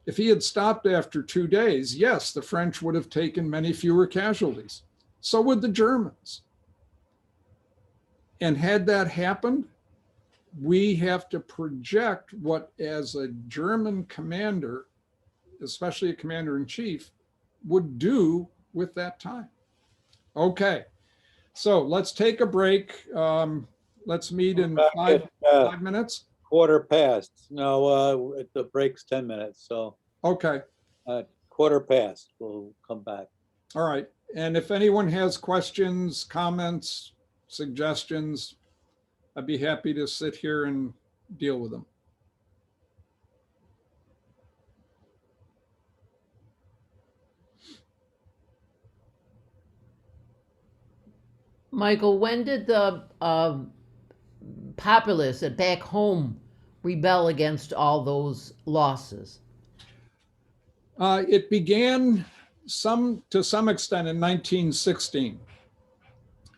if he had stopped after 2 days, yes, the French would have taken many fewer casualties. So would the Germans. And had that happened, we have to project what, as a German commander, especially a commander-in-chief, would do with that time. Okay, so let's take a break. Let's meet in five minutes. Quarter past. No, the break's 10 minutes, so Okay, quarter past, we'll come back. all right. And if anyone has questions, comments, suggestions, I'd be happy to sit here and deal with them. Michael, when did the populace at back home rebel against all those losses? It began to some extent in 1916.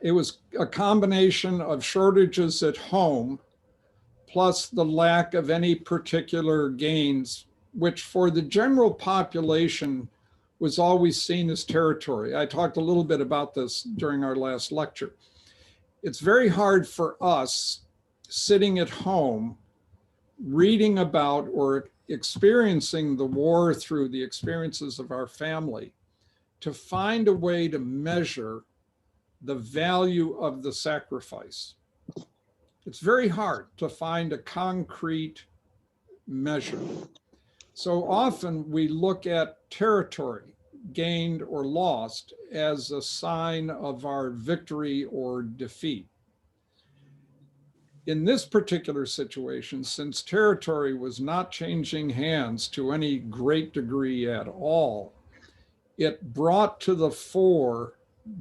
It was a combination of shortages at home, plus the lack of any particular gains, which for the general population was always seen as territory. I talked a little bit about this during our last lecture. It's very hard for us sitting at home, reading about or experiencing the war through the experiences of our family, to find a way to measure the value of the sacrifice. It's very hard to find a concrete measure. So often we look at territory gained or lost as a sign of our victory or defeat. In this particular situation, since territory was not changing hands to any great degree at all, it brought to the fore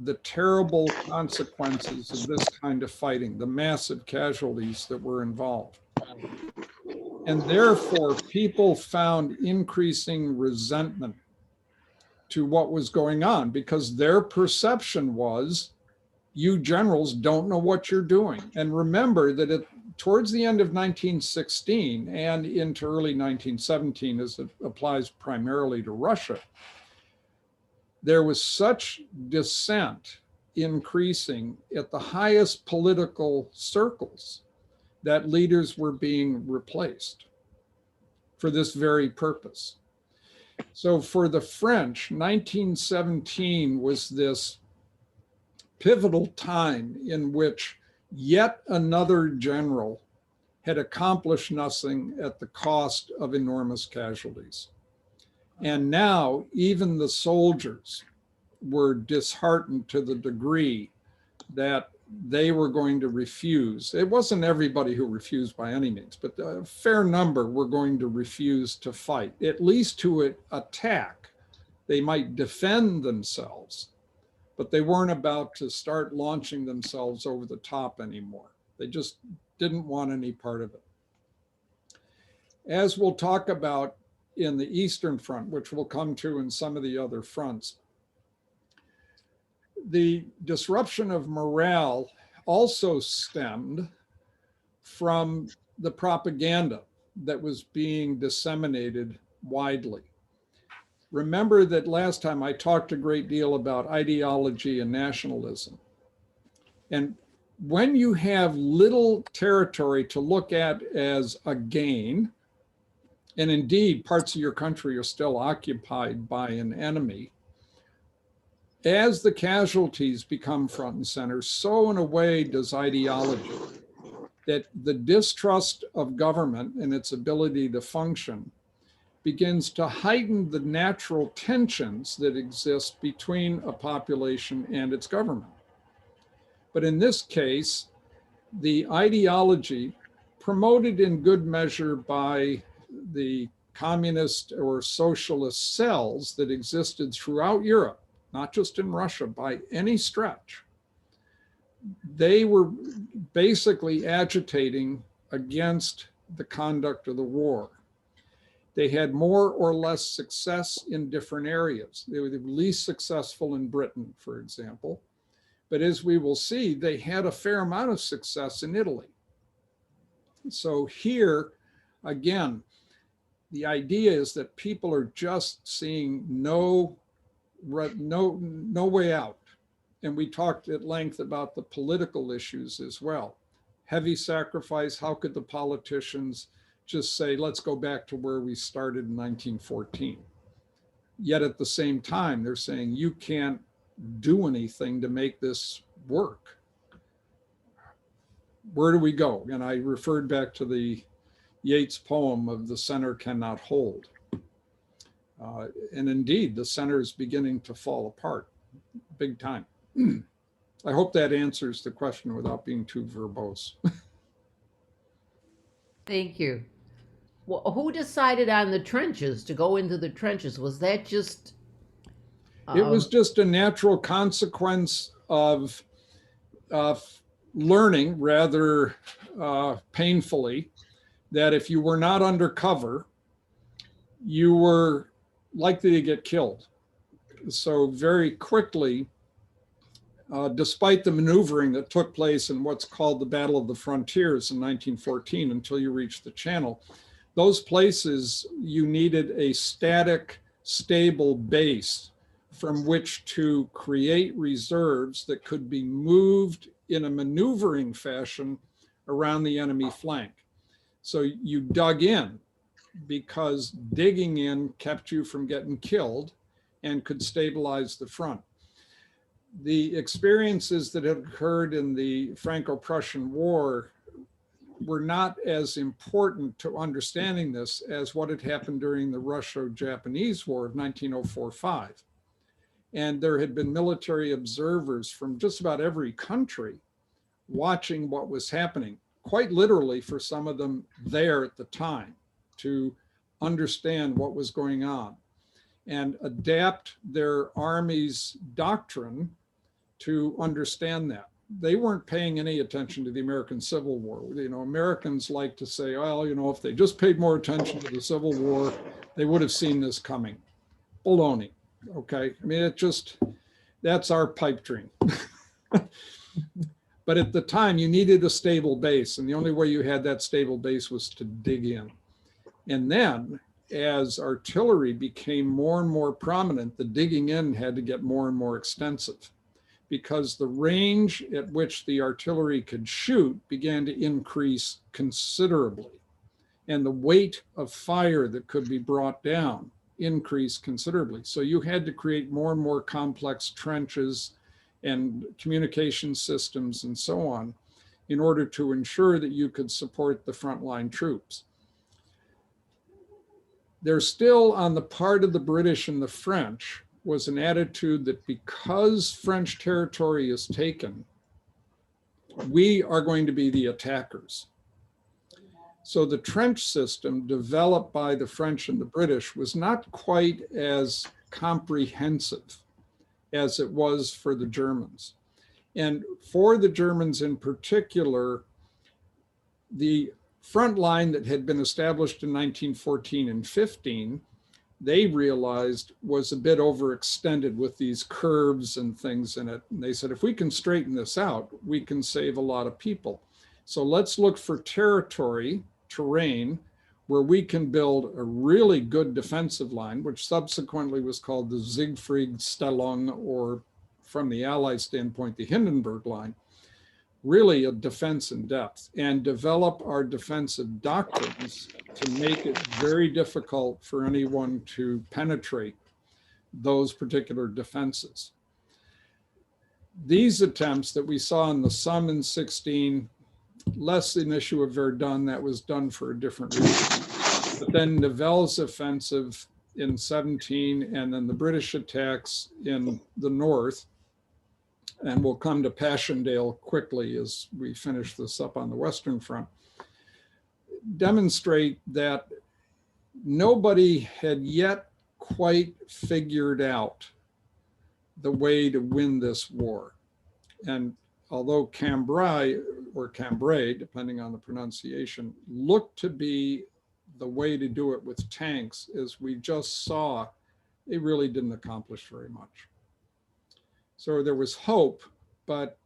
the terrible consequences of this kind of fighting, the massive casualties that were involved. And therefore, people found increasing resentment to what was going on, because their perception was, you generals don't know what you're doing. And remember that towards the end of 1916 and into early 1917, as it applies primarily to Russia, there was such dissent increasing at the highest political circles that leaders were being replaced for this very purpose. So for the French, 1917 was this pivotal time in which yet another general had accomplished nothing at the cost of enormous casualties. And now even the soldiers were disheartened to the degree that they were going to refuse. It wasn't everybody who refused by any means, but a fair number were going to refuse to fight, at least to attack. They might defend themselves, but they weren't about to start launching themselves over the top anymore. They just didn't want any part of it. As we'll talk about in the Eastern Front, which we'll come to in some of the other fronts, the disruption of morale also stemmed from the propaganda that was being disseminated widely. Remember that last time I talked a great deal about ideology and nationalism. And when you have little territory to look at as a gain, and indeed parts of your country are still occupied by an enemy, as the casualties become front and center, so in a way does ideology, that the distrust of government and its ability to function begins to heighten the natural tensions that exist between a population and its government. But in this case, the ideology, promoted in good measure by the communist or socialist cells that existed throughout Europe, not just in Russia by any stretch, they were basically agitating against the conduct of the war. They had more or less success in different areas. They were the least successful in Britain, for example. But as we will see, they had a fair amount of success in Italy. So here, again, the idea is that people are just seeing no way out. And we talked at length about the political issues as well. Heavy sacrifice, how could the politicians just say, let's go back to where we started in 1914? Yet at the same time, they're saying you can't do anything to make this work. Where do we go? And I referred back to the Yeats poem of "The Center Cannot Hold." And indeed, the center is beginning to fall apart big time. I hope that answers the question without being too verbose. Thank you. Well, who decided on the trenches, to go into the trenches? Was that just? It was just a natural consequence of learning rather painfully that if you were not undercover, you were likely to get killed. So very quickly, despite the maneuvering that took place in what's called the Battle of the Frontiers in 1914 until you reached the Channel, those places you needed a static, stable base from which to create reserves that could be moved in a maneuvering fashion around the enemy flank. So you dug in because digging in kept you from getting killed and could stabilize the front. The experiences that had occurred in the Franco-Prussian War were not as important to understanding this as what had happened during the Russo-Japanese War of 1904-05. And there had been military observers from just about every country watching what was happening, quite literally for some of them there at the time, to understand what was going on and adapt their army's doctrine to understand that. They weren't paying any attention to the American Civil War. You know, Americans like to say, well, you know, if they just paid more attention to the Civil War, they would have seen this coming. Baloney, okay? I mean, it just, that's our pipe dream. But at the time, you needed a stable base, and the only way you had that stable base was to dig in. And then, as artillery became more and more prominent, the digging in had to get more and more extensive, because the range at which the artillery could shoot began to increase considerably. And the weight of fire that could be brought down increased considerably. So you had to create more and more complex trenches and communication systems and so on in order to ensure that you could support the frontline troops. There's still, on the part of the British and the French, was an attitude that because French territory is taken, We are going to be the attackers. So the trench system developed by the French and the British was not quite as comprehensive as it was for the Germans. And for the Germans in particular, the front line that had been established in 1914 and 15, they realized was a bit overextended with these curves and things in it. And they said, if we can straighten this out, we can save a lot of people. So let's look for terrain, where we can build a really good defensive line, which subsequently was called the Siegfried-Stellung, or from the Allied standpoint, the Hindenburg line, really a defense in depth, and develop our defensive doctrines to make it very difficult for anyone to penetrate those particular defenses. These attempts that we saw in the Somme in 16, less an issue of Verdun, that was done for a different reason. But then Nivelle's offensive in 17, and then the British attacks in the north, and we'll come to Passchendaele quickly as we finish this up on the Western Front, demonstrate that nobody had yet quite figured out the way to win this war. And although Cambrai, or Cambrai, depending on the pronunciation, looked to be the way to do it with tanks, as we just saw, they really didn't accomplish very much. So there was hope, but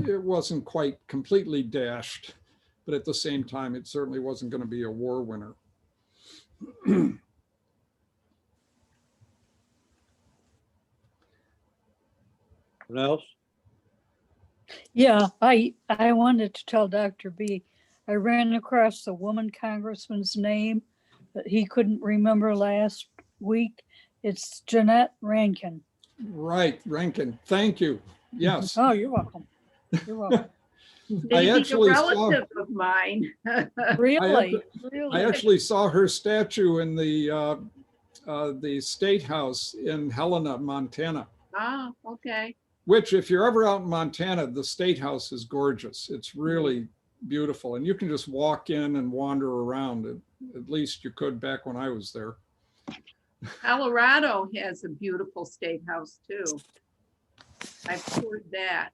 it wasn't quite completely dashed. But at the same time, it certainly wasn't going to be a war winner. What else? Yeah, I wanted to tell Dr. B, I ran across the woman congressman's name that he couldn't remember last week. It's Jeanette Rankin. Right, Rankin. Thank you. Yes. Oh, you're welcome. You're welcome. I She's a actually saw, relative of mine. Really? I Really? actually saw her statue in the State House in Helena, Montana, Ah, okay. which if you're ever out in Montana, the State House is gorgeous. It's really beautiful. And you can just walk in and wander around. At least you could back when I was there. Colorado has a beautiful state house too. I've heard that.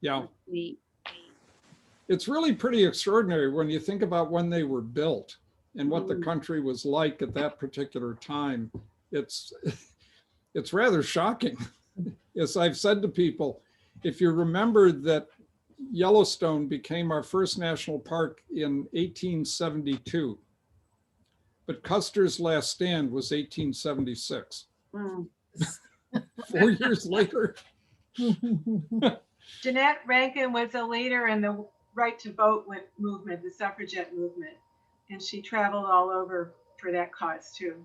Yeah. That's neat. It's really pretty extraordinary when you think about when they were built and what the Mm. country was like at that particular time. It's rather shocking. As I've said to people, if you remember that Yellowstone became our first national park in 1872, but Custer's Last Stand was 1876. Mm. 4 years later. Jeanette Rankin was a leader in the right to vote movement, the suffragette movement, and she traveled all over for that cause too.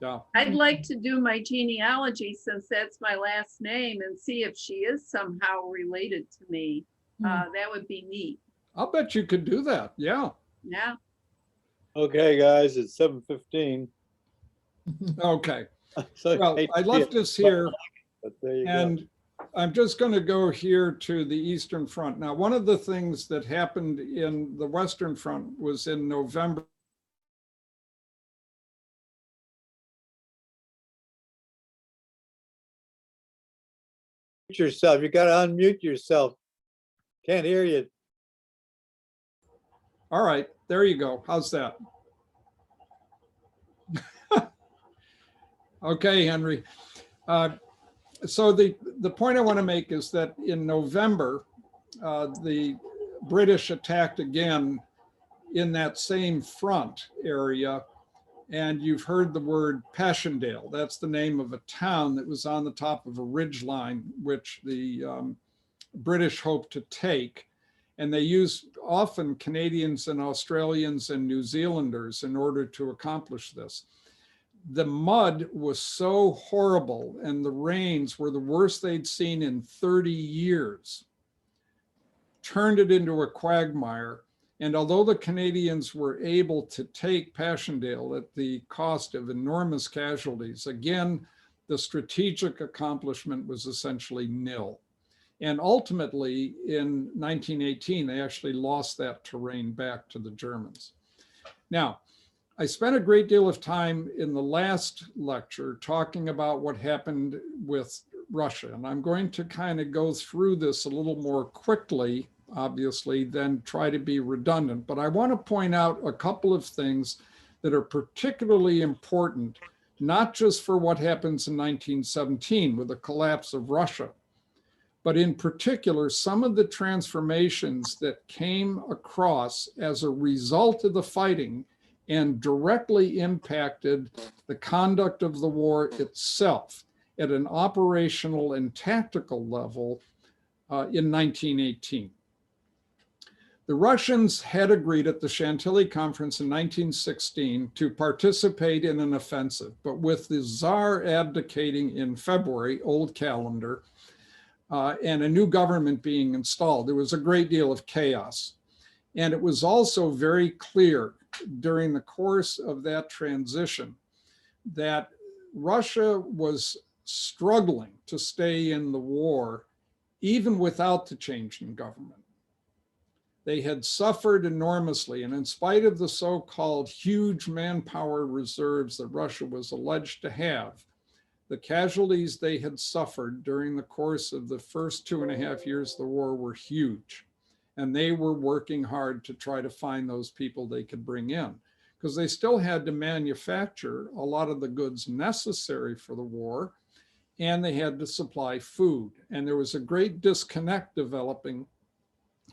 Yeah. I'd like to do my genealogy since that's my last name and see if she is somehow related to me. That would be neat. I'll bet you could do that. Yeah. Yeah. Okay, guys, it's 7:15. Okay. So Well, hate to I see left it, us here. but there you go. And I'm just going to go here to the Eastern Front. Now, one of the things that happened in the Western Front was in November. Mute yourself. You got to unmute yourself. Can't hear you. All right, there you go. How's that? Okay, Henry. So the point I want to make is that in November, the British attacked again in that same front area. And you've heard the word Passchendaele. That's the name of a town that was on the top of a ridge line, which the British hoped to take. And they used often Canadians and Australians and New Zealanders in order to accomplish this. The mud was so horrible and the rains were the worst they'd seen in 30 years, turned it into a quagmire. And although the Canadians were able to take Passchendaele at the cost of enormous casualties, again, the strategic accomplishment was essentially nil. And ultimately, in 1918, they actually lost that terrain back to the Germans. Now, I spent a great deal of time in the last lecture talking about what happened with Russia, and I'm going to kind of go through this a little more quickly, obviously, than try to be redundant. But I want to point out a couple of things that are particularly important, not just for what happens in 1917 with the collapse of Russia, but in particular, some of the transformations that came across as a result of the fighting and directly impacted the conduct of the war itself at an operational and tactical level in 1918. The Russians had agreed at the Chantilly Conference in 1916 to participate in an offensive, but with the Tsar abdicating in February, old calendar, and a new government being installed, there was a great deal of chaos. And it was also very clear during the course of that transition that Russia was struggling to stay in the war, even without the change in government. They had suffered enormously, and in spite of the so-called huge manpower reserves that Russia was alleged to have, the casualties they had suffered during the course of the first 2.5 years of the war were huge. And they were working hard to try to find those people they could bring in, because they still had to manufacture a lot of the goods necessary for the war, and they had to supply food. And there was a great disconnect developing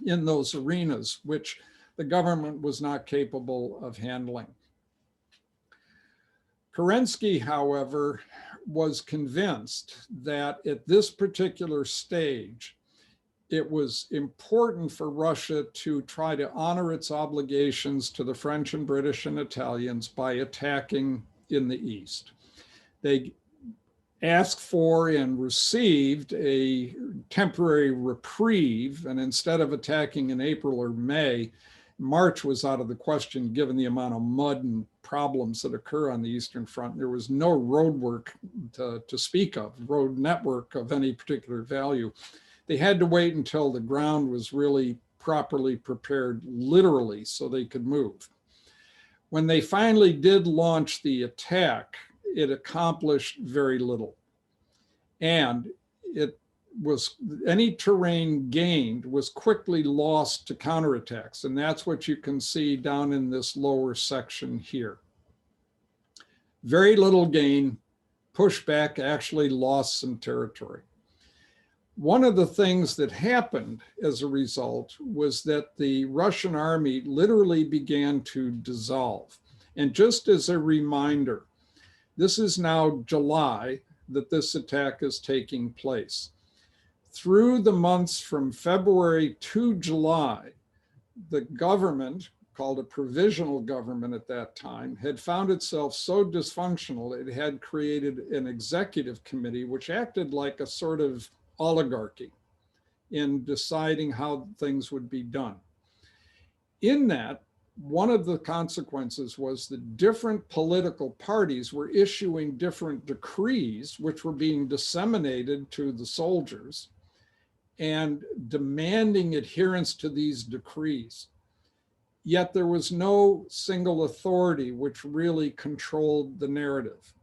in those arenas, which the government was not capable of handling. Kerensky, however, was convinced that at this particular stage, it was important for Russia to try to honor its obligations to the French and British and Italians by attacking in the East. They asked for and received a temporary reprieve, and instead of attacking in April or May, March was out of the question given the amount of mud and problems that occur on the Eastern Front. There was no road work to speak of, road network of any particular value. They had to wait until the ground was really properly prepared, literally, so they could move. When they finally did launch the attack, it accomplished very little. And it was, any terrain gained was quickly lost to counterattacks. And that's what you can see down in this lower section here. Very little gain, pushback, actually lost some territory. One of the things that happened as a result was that the Russian army literally began to dissolve. And just as a reminder, this is now July that this attack is taking place. Through the months from February to July, the government, called a provisional government at that time, had found itself so dysfunctional, it had created an executive committee which acted like a sort of oligarchy in deciding how things would be done. In that, one of the consequences was that different political parties were issuing different decrees, which were being disseminated to the soldiers and demanding adherence to these decrees. Yet there was no single authority which really controlled the narrative.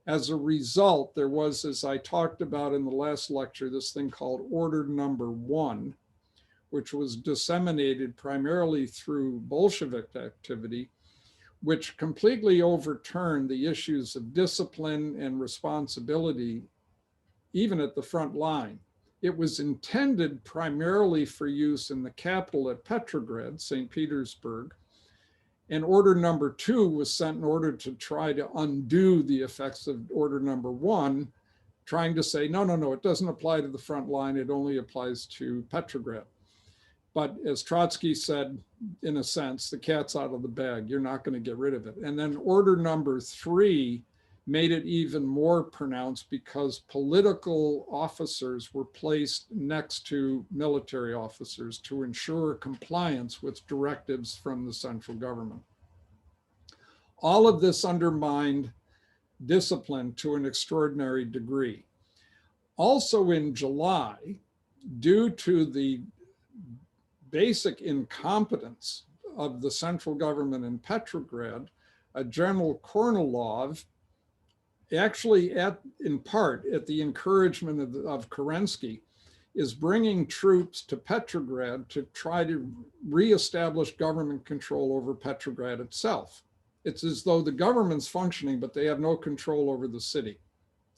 As a result, there was, as I talked about in the last lecture, this thing called Order Number 1, which was disseminated primarily through Bolshevik activity, which completely overturned the issues of discipline and responsibility, even at the front line. It was intended primarily for use in the capital at Petrograd, St. Petersburg, and Order Number 2 was sent in order to try to undo the effects of Order Number 1, trying to say, no, it doesn't apply to the front line, it only applies to Petrograd. But as Trotsky said, in a sense, the cat's out of the bag, you're not going to get rid of it. And then Order Number 3 made it even more pronounced because political officers were placed next to military officers to ensure compliance with directives from the central government. All of this undermined discipline to an extraordinary degree. Also in July, due to the basic incompetence of the central government in Petrograd, General Kornilov, actually in part at the encouragement of Kerensky, is bringing troops to Petrograd to try to reestablish government control over Petrograd itself. It's as though the government's functioning, but they have no control over the city,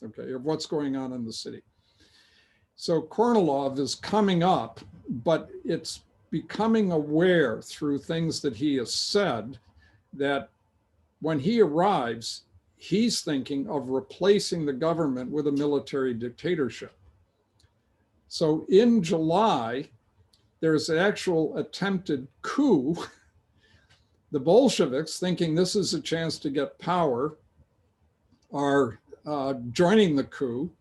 okay, of what's going on in the city. So Kornilov is coming up, but it's becoming aware through things that he has said that when he arrives, he's thinking of replacing the government with a military dictatorship. So in July, there's an actual attempted coup. The Bolsheviks, thinking this is a chance to get power, are joining the coup.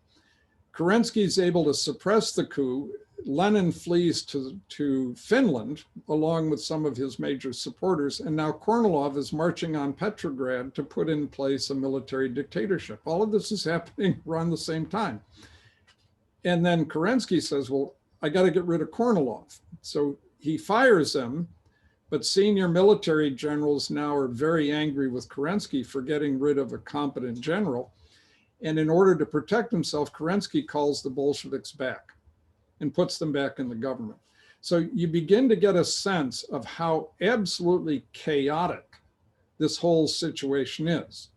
Kerensky is able to suppress the coup. Lenin flees to Finland along with some of his major supporters. And now Kornilov is marching on Petrograd to put in place a military dictatorship. All of this is happening around the same time. And then Kerensky says, well, I got to get rid of Kornilov. So he fires him, but senior military generals now are very angry with Kerensky for getting rid of a competent general. And in order to protect himself, Kerensky calls the Bolsheviks back and puts them back in the government. So you begin to get a sense of how absolutely chaotic this whole situation is.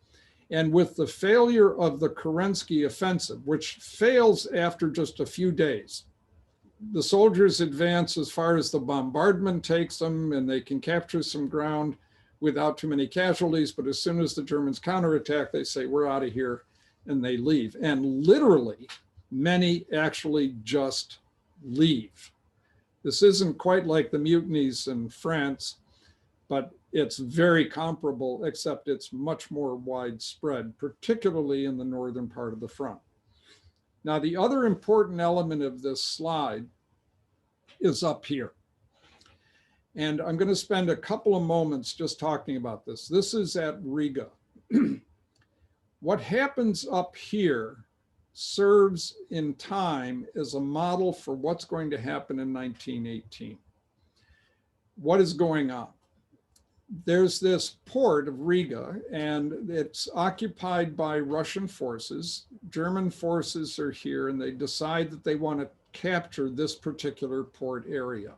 And with the failure of the Kerensky offensive, which fails after just a few days, the soldiers advance as far as the bombardment takes them, and they can capture some ground without too many casualties. But as soon as the Germans counterattack, they say, we're out of here, and they leave. And literally, many actually just leave. This isn't quite like the mutinies in France, but it's very comparable, except it's much more widespread, particularly in the northern part of the front. Now, the other important element of this slide is up here. And I'm going to spend a couple of moments just talking about this. This is at Riga. What happens up here serves in time as a model for what's going to happen in 1918. What is going on? There's this port of Riga, and it's occupied by Russian forces. German forces are here, and they decide that they want to capture this particular port area.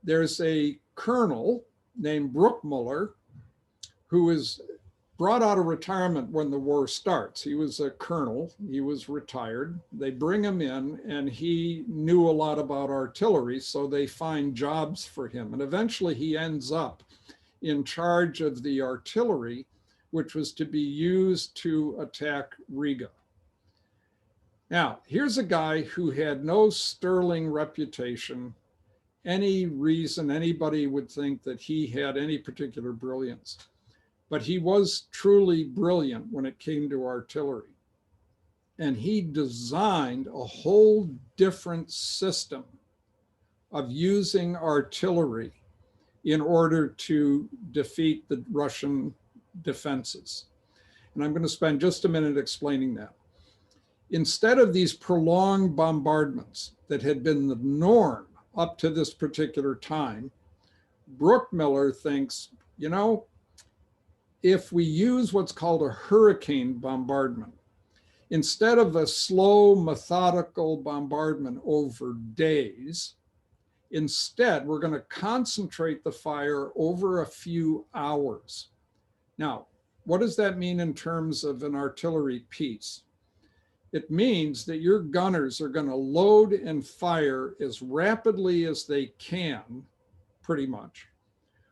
There's a colonel named Bruckmüller who is brought out of retirement when the war starts. He was a colonel, he was retired. They bring him in, and he knew a lot about artillery, so they find jobs for him. And eventually he ends up in charge of the artillery, which was to be used to attack Riga. Now, here's a guy who had no sterling reputation, any reason anybody would think that he had any particular brilliance. But he was truly brilliant when it came to artillery. And he designed a whole different system of using artillery in order to defeat the Russian defenses. And I'm going to spend just a minute explaining that. Instead of these prolonged bombardments that had been the norm up to this particular time, Bruckmüller thinks, you know, if we use what's called a hurricane bombardment, instead of a slow, methodical bombardment over days, instead, we're going to concentrate the fire over a few hours. Now, what does that mean in terms of an artillery piece? It means that your gunners are going to load and fire as rapidly as they can, pretty much,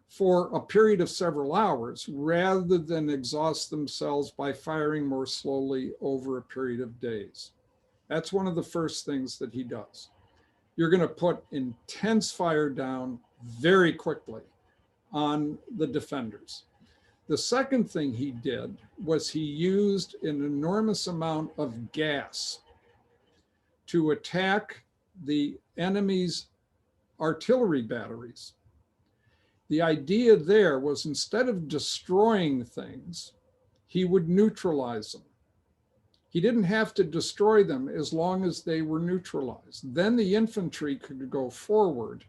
for a period of several hours, rather than exhaust themselves by firing more slowly over a period of days. That's one of the first things that he does. You're going to put intense fire down very quickly on the defenders. The second thing he did was he used an enormous amount of gas to attack the enemy's artillery batteries. The idea there was, instead of destroying things, he would neutralize them. He didn't have to destroy them as long as they were neutralized. Then the infantry could go forward,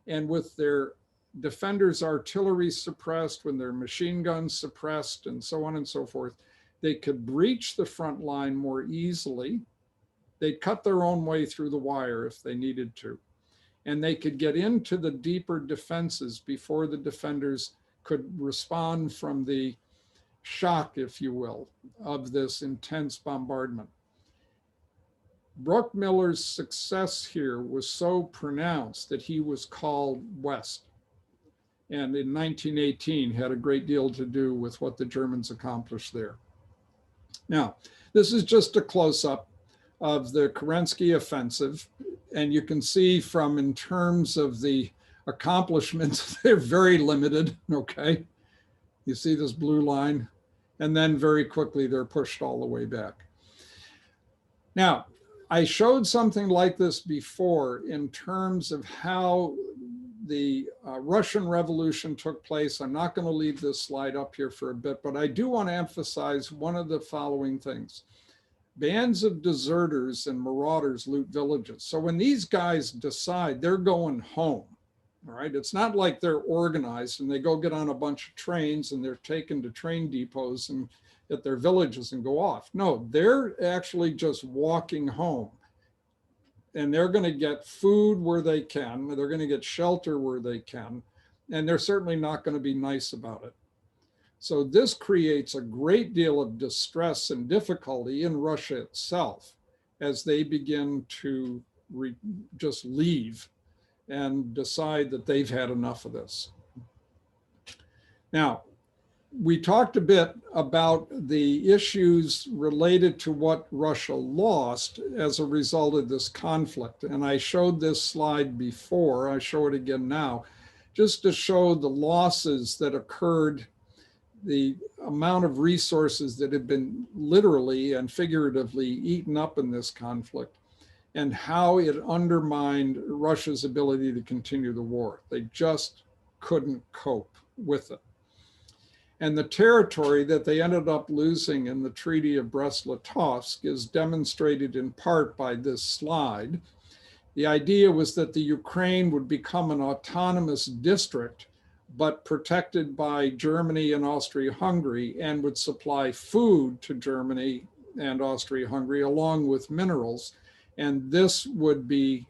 and with their defenders' artillery suppressed, when their machine guns suppressed, and so on and so forth, they could breach the front line more easily. They'd cut their own way through the wire if they needed to. And they could get into the deeper defenses before the defenders could respond from the shock, if you will, of this intense bombardment. Bruckmiller's success here was so pronounced that he was called west. And in 1918 had a great deal to do with what the Germans accomplished there. Now, this is just a close-up of the Kerensky offensive. And you can see from, in terms of the accomplishments, they're very limited, okay? You see this blue line, and then very quickly they're pushed all the way back. Now, I showed something like this before in terms of how the Russian Revolution took place. I'm not going to leave this slide up here for a bit, but I do want to emphasize one of the following things. Bands of deserters and marauders loot villages. So when these guys decide they're going home, all right, it's not like they're organized and they go get on a bunch of trains and they're taken to train depots and at their villages and go off. No, they're actually just walking home. And they're going to get food where they can. They're going to get shelter where they can. And they're certainly not going to be nice about it. So this creates a great deal of distress and difficulty in Russia itself as they begin to just leave and decide that they've had enough of this. Now, we talked a bit about the issues related to what Russia lost as a result of this conflict. And I showed this slide before, I show it again now, just to show the losses that occurred, the amount of resources that have been literally and figuratively eaten up in this conflict, and how it undermined Russia's ability to continue the war. They just couldn't cope with it. And the territory that they ended up losing in the Treaty of Brest-Litovsk is demonstrated in part by this slide. The idea was that the Ukraine would become an autonomous district, but protected by Germany and Austria-Hungary, and would supply food to Germany and Austria-Hungary along with minerals. And this would be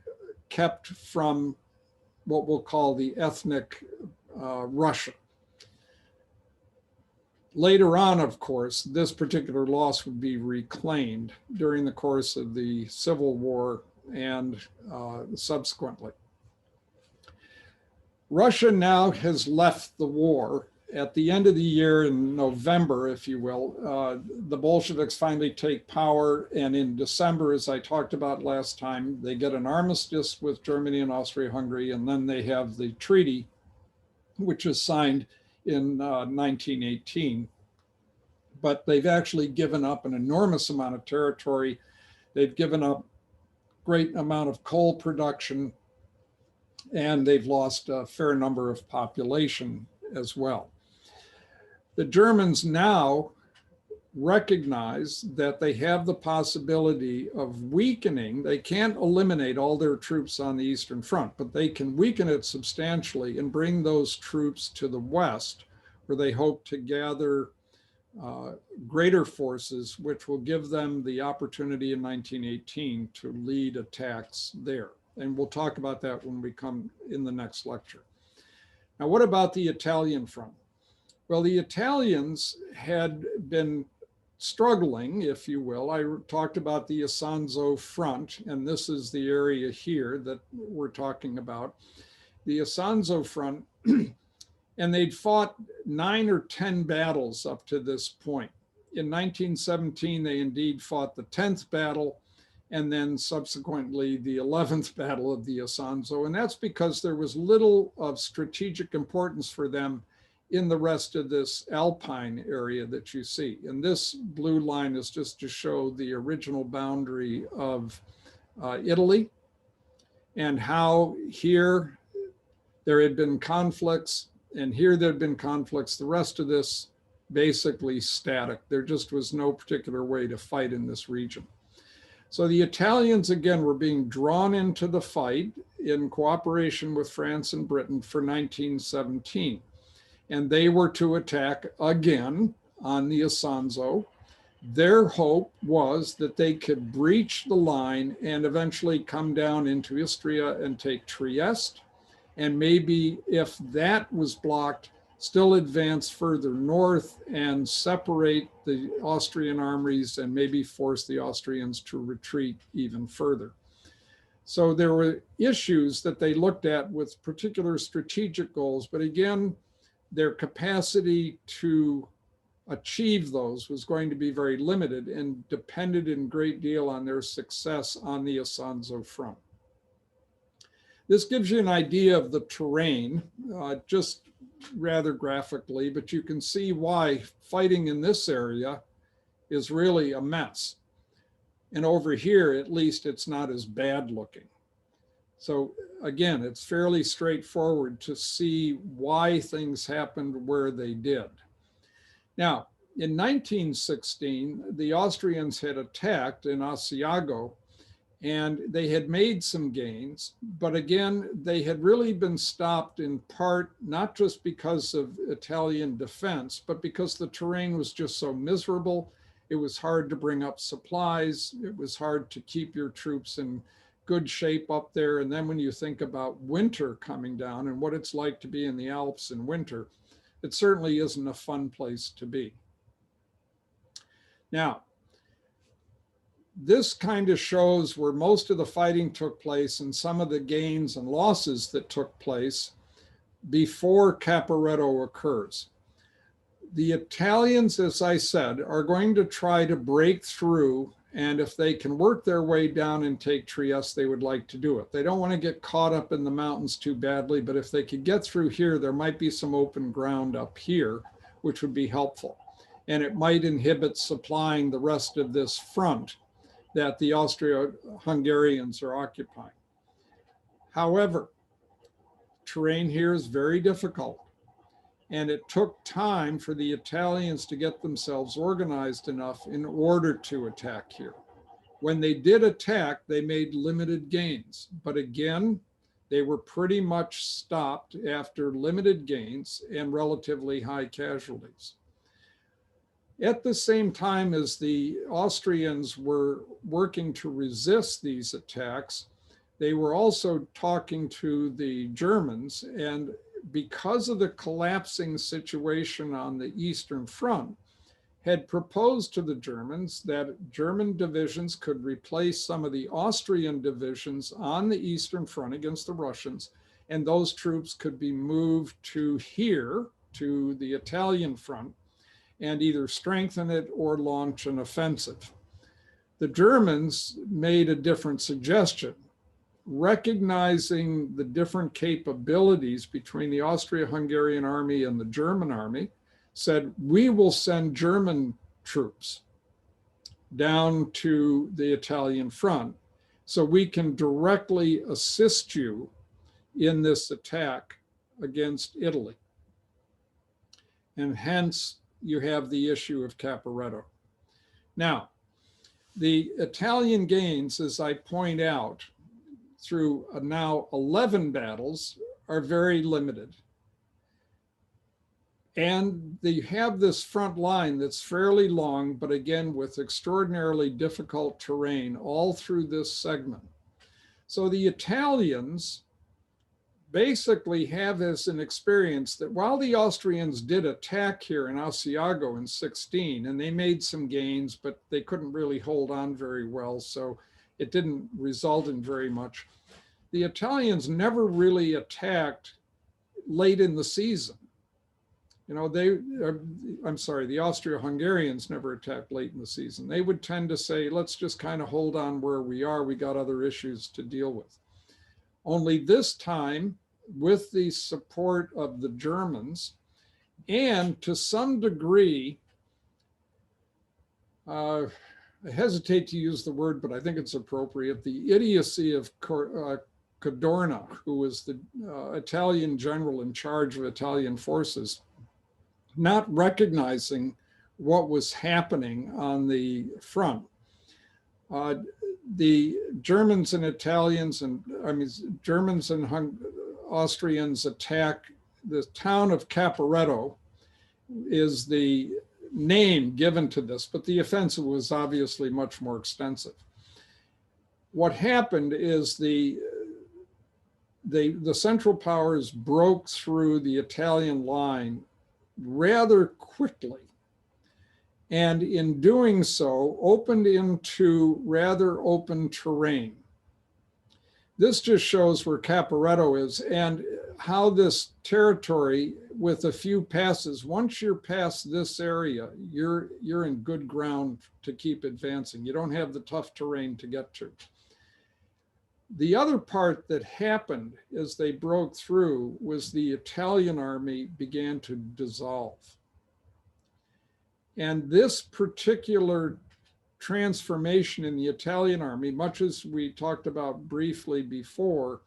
kept from what we'll call the ethnic Russia. Later on, of course, this particular loss would be reclaimed during the course of the Civil War and subsequently. Russia now has left the war. At the end of the year, in November, if you will, the Bolsheviks finally take power. And in December, as I talked about last time, they get an armistice with Germany and Austria-Hungary, and then they have the treaty, which is signed in 1918. But they've actually given up an enormous amount of territory. They've given up a great amount of coal production, and they've lost a fair number of population as well. The Germans now recognize that they have the possibility of weakening. They can't eliminate all their troops on the Eastern Front, but they can weaken it substantially and bring those troops to the West, where they hope to gather greater forces, which will give them the opportunity in 1918 to lead attacks there. And we'll talk about that when we come in the next lecture. Now, what about the Italian front? Well, the Italians had been struggling, if you will. I talked about the Isonzo front, and this is the area here that we're talking about. The Isonzo front, and they'd fought 9 or 10 battles up to this point. In 1917, they indeed fought the 10th battle, and then subsequently the 11th battle of the Isonzo. And that's because there was little of strategic importance for them in the rest of this alpine area that you see. And this blue line is just to show the original boundary of Italy, and how here there had been conflicts, and here there had been conflicts. The rest of this basically static. There just was no particular way to fight in this region. So the Italians, again, were being drawn into the fight in cooperation with France and Britain for 1917. And they were to attack again on the Isonzo. Their hope was that they could breach the line and eventually come down into Istria and take Trieste. And maybe if that was blocked, still advance further north and separate the Austrian armies and maybe force the Austrians to retreat even further. So there were issues that they looked at with particular strategic goals, but again, their capacity to achieve those was going to be very limited and depended in great deal on their success on the Isonzo front. This gives you an idea of the terrain, just rather graphically, but you can see why fighting in this area is really a mess. And over here, at least, it's not as bad looking. So again, it's fairly straightforward to see why things happened where they did. Now, in 1916, the Austrians had attacked in Asiago, and they had made some gains, but again, they had really been stopped in part, not just because of Italian defense, but because the terrain was just so miserable. It was hard to bring up supplies. It was hard to keep your troops in good shape up there. And then when you think about winter coming down and what it's like to be in the Alps in winter, it certainly isn't a fun place to be. Now, this kind of shows where most of the fighting took place and some of the gains and losses that took place before Caporetto occurs. The Italians, as I said, are going to try to break through, and if they can work their way down and take Trieste, they would like to do it. They don't want to get caught up in the mountains too badly, but if they could get through here, there might be some open ground up here, which would be helpful. And it might inhibit supplying the rest of this front that the Austro-Hungarians are occupying. However, terrain here is very difficult, and it took time for the Italians to get themselves organized enough in order to attack here. When they did attack, they made limited gains, but again, they were pretty much stopped after limited gains and relatively high casualties. At the same time as the Austrians were working to resist these attacks, they were also talking to the Germans, and because of the collapsing situation on the Eastern Front, had proposed to the Germans that German divisions could replace some of the Austrian divisions on the Eastern Front against the Russians, and those troops could be moved to here, to the Italian front, and either strengthen it or launch an offensive. The Germans made a different suggestion. Recognizing the different capabilities between the Austro-Hungarian army and the German army, said, we will send German troops down to the Italian front so we can directly assist you in this attack against Italy. And hence, you have the issue of Caporetto. Now, the Italian gains, as I point out, through now 11 battles are very limited. And they have this front line that's fairly long, but again, with extraordinarily difficult terrain all through this segment. So the Italians basically have as an experience that while the Austrians did attack here in Asiago in 16, and they made some gains, but they couldn't really hold on very well, so it didn't result in very much. The Italians never really attacked late in the season. You know, the Austro-Hungarians never attacked late in the season. They would tend to say, let's just kind of hold on where we are. We got other issues to deal with. Only this time, with the support of the Germans, and to some degree, I hesitate to use the word, but I think it's appropriate, the idiocy of Cadorna, who was the Italian general in charge of Italian forces, not recognizing what was happening on the front. The Germans and Italians and Germans and Austrians attack the town of Caporetto is the name given to this, but the offensive was obviously much more extensive. What happened is the Central Powers broke through the Italian line rather quickly, and in doing so, opened into rather open terrain. This just shows where Caporetto is and how this territory, with a few passes, once you're past this area, you're in good ground to keep advancing. You don't have the tough terrain to get to. The other part that happened as they broke through was the Italian army began to dissolve. And this particular transformation in the Italian army, much as we talked about briefly before,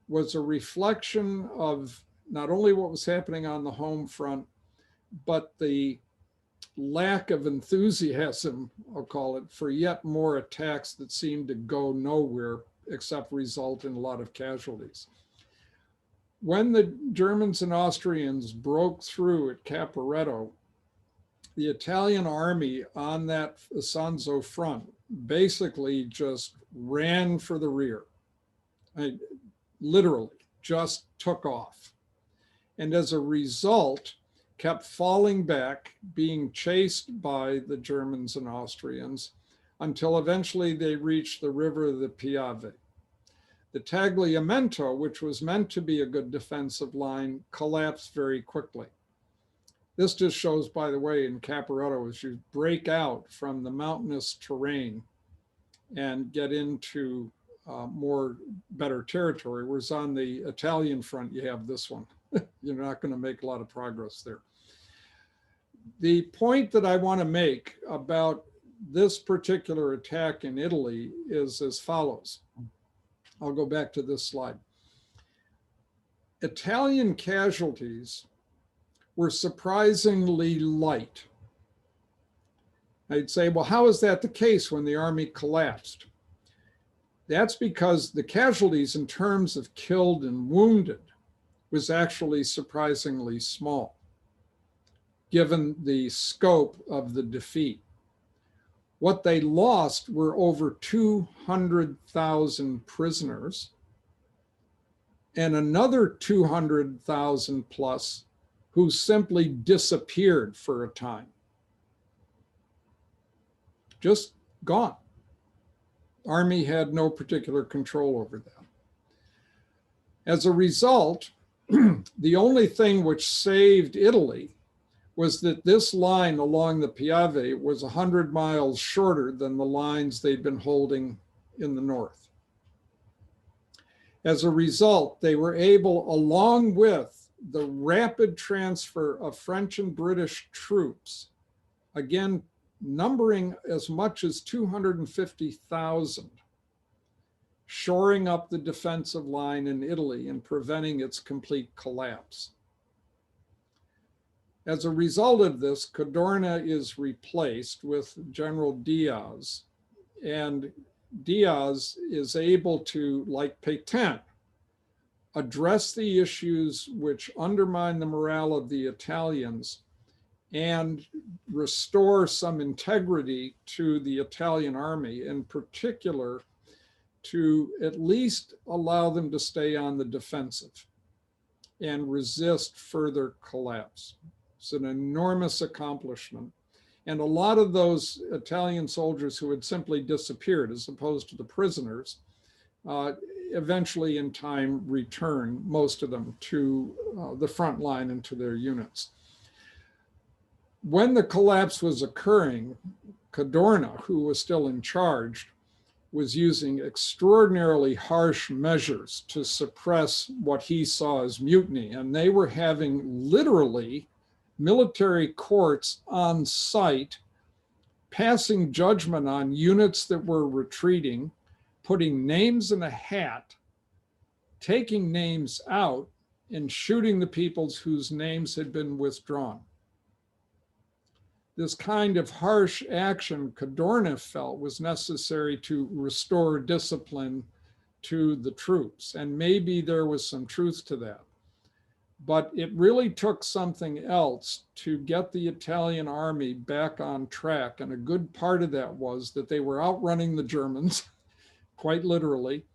was a reflection of not only what was happening on the home front, but the lack of enthusiasm, I'll call it, for yet more attacks that seemed to go nowhere except result in a lot of casualties. When the Germans and Austrians broke through at Caporetto, the Italian army on that Isonzo front basically just ran for the rear. Literally just took off. And as a result, kept falling back, being chased by the Germans and Austrians until eventually they reached the river of the Piave. The Tagliamento, which was meant to be a good defensive line, collapsed very quickly. This just shows, by the way, in Caporetto, as you break out from the mountainous terrain and get into better territory, whereas on the Italian front, you have this one. You're not going to make a lot of progress there. The point that I want to make about this particular attack in Italy is as follows. I'll go back to this slide. Italian casualties were surprisingly light. I'd say, well, how is that the case when the army collapsed? That's because the casualties in terms of killed and wounded was actually surprisingly small, given the scope of the defeat. What they lost were over 200,000 prisoners and another 200,000 plus who simply disappeared for a time. Just gone. Army had no particular control over them. As a result, the only thing which saved Italy was that this line along the Piave was 100 miles shorter than the lines they'd been holding in the north. As a result, they were able, along with the rapid transfer of French and British troops, again, numbering as much as 250,000, shoring up the defensive line in Italy and preventing its complete collapse. As a result of this, Cadorna is replaced with General Diaz, and Diaz is able to, like Pétain, address the issues which undermine the morale of the Italians and restore some integrity to the Italian army, in particular, to at least allow them to stay on the defensive and resist further collapse. It's an enormous accomplishment. And a lot of those Italian soldiers who had simply disappeared, as opposed to the prisoners, eventually in time returned, most of them, to the front line and to their units. When the collapse was occurring, Cadorna, who was still in charge, was using extraordinarily harsh measures to suppress what he saw as mutiny. And they were having literally military courts on site, passing judgment on units that were retreating, putting names in a hat, taking names out, and shooting the people whose names had been withdrawn. this kind of harsh action Kadorna felt was necessary to restore discipline to the troops. And maybe there was some truth to that. But it really took something else to get the Italian army back on track. And a good part of that was that they were outrunning the Germans, quite literally.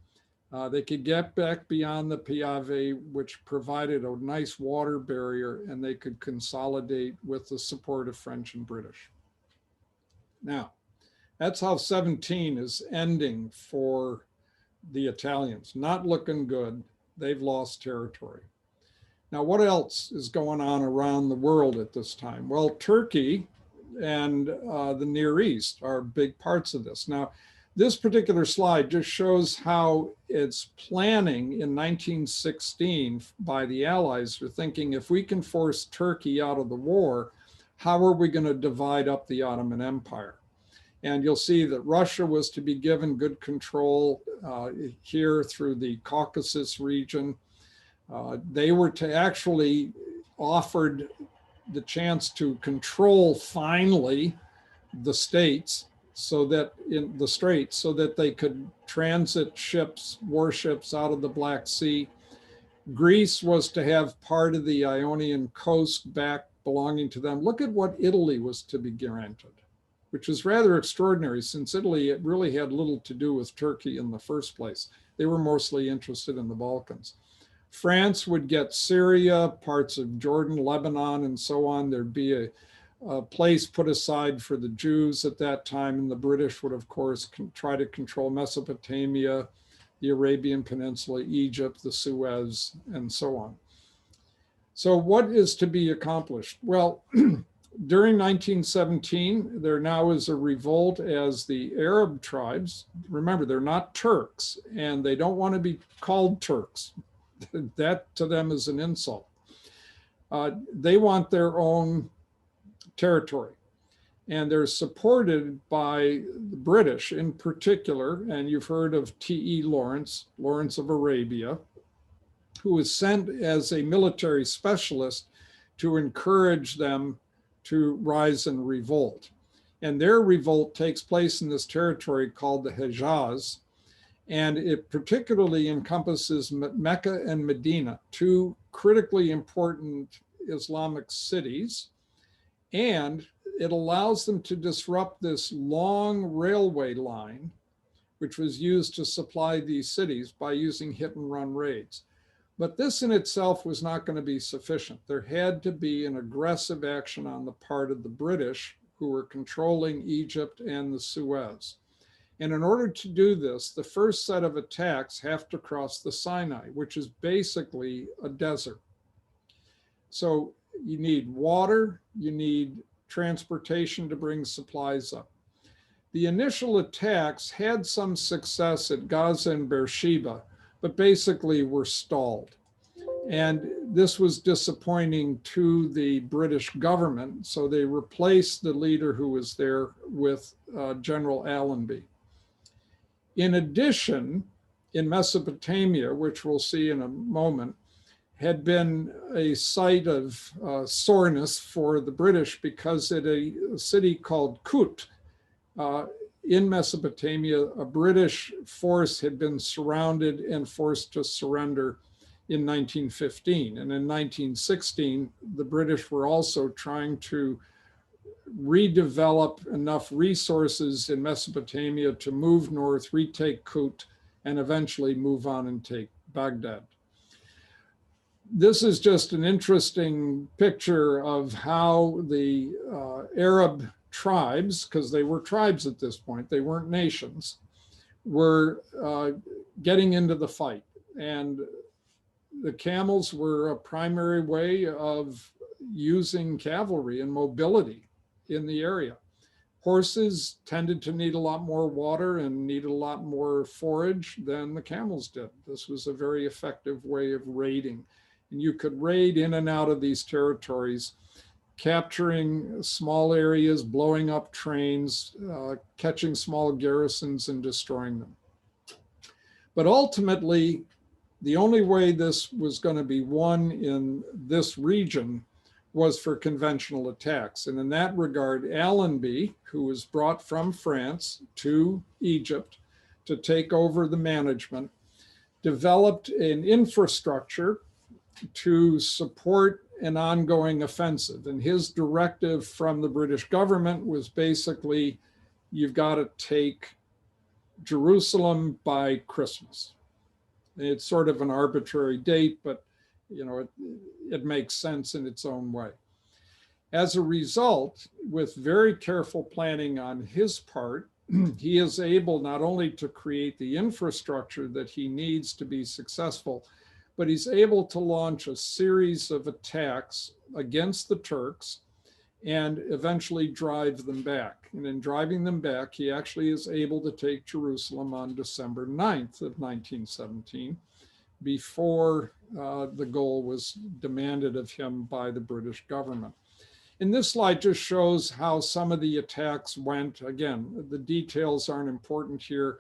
They could get back beyond the Piave, which provided a nice water barrier, and they could consolidate with the support of French and British. Now, that's how 17 is ending for the Italians. Not looking good. They've lost territory. Now, what else is going on around the world at this time? Well, Turkey and the Near East are big parts of this. Now, this particular slide just shows how it's planning in 1916 by the Allies are thinking, if we can force Turkey out of the war, how are we going to divide up the Ottoman Empire? And you'll see that Russia was to be given good control here through the Caucasus region. They were to actually offered the chance to control finally the states so that in the straits so that they could transit ships, warships out of the Black Sea. Greece was to have part of the Ionian coast back belonging to them. Look at what Italy was to be granted, which is rather extraordinary since Italy, it really had little to do with Turkey in the first place. They were mostly interested in the Balkans. France would get Syria, parts of Jordan, Lebanon, and so on. There'd be a place put aside for the Jews at that time, and the British would, of course, try to control Mesopotamia, the Arabian Peninsula, Egypt, the Suez, and so on. So what is to be accomplished? Well, during 1917, there now is a revolt as the Arab tribes, remember, they're not Turks, and they don't want to be called Turks. That to them is an insult. They want their own territory, and they're supported by the British in particular. And you've heard of T.E. Lawrence, Lawrence of Arabia, who was sent as a military specialist to encourage them to rise and revolt. And their revolt takes place in this territory called the Hejaz. And it particularly encompasses Mecca and Medina, two critically important Islamic cities. And it allows them to disrupt this long railway line, which was used to supply these cities by using hit and run raids. But this in itself was not going to be sufficient. There had to be an aggressive action on the part of the British, who were controlling Egypt and the Suez. And in order to do this, the first set of attacks have to cross the Sinai, which is basically a desert. So you need water, you need transportation to bring supplies up. The initial attacks had some success at Gaza and Beersheba, but basically were stalled. And this was disappointing to the British government, so they replaced the leader who was there with General Allenby. In addition, in Mesopotamia, which we'll see in a moment, had been a site of soreness for the British because at a city called Kut in Mesopotamia, a British force had been surrounded and forced to surrender in 1915. And in 1916, the British were also trying to redevelop enough resources in Mesopotamia to move north, retake Kut, and eventually move on and take Baghdad. This is just an interesting picture of how the Arab tribes, because they were tribes at this point, they weren't nations, were getting into the fight. And the camels were a primary way of using cavalry and mobility in the area. Horses tended to need a lot more water and needed a lot more forage than the camels did. This was a very effective way of raiding. And you could raid in and out of these territories, capturing small areas, blowing up trains, catching small garrisons and destroying them. But ultimately, the only way this was going to be won in this region was for conventional attacks. And in that regard, Allenby, who was brought from France to Egypt to take over the management, developed an infrastructure to support an ongoing offensive. And his directive from the British government was basically, you've got to take Jerusalem by Christmas. It's sort of an arbitrary date, but it makes sense in its own way. As a result, with very careful planning on his part, he is able not only to create the infrastructure that he needs to be successful, but he's able to launch a series of attacks against the Turks and eventually drive them back. And in driving them back, he actually is able to take Jerusalem on December 9th of 1917, before the goal was demanded of him by the British government. And this slide just shows how some of the attacks went. Again, the details aren't important here.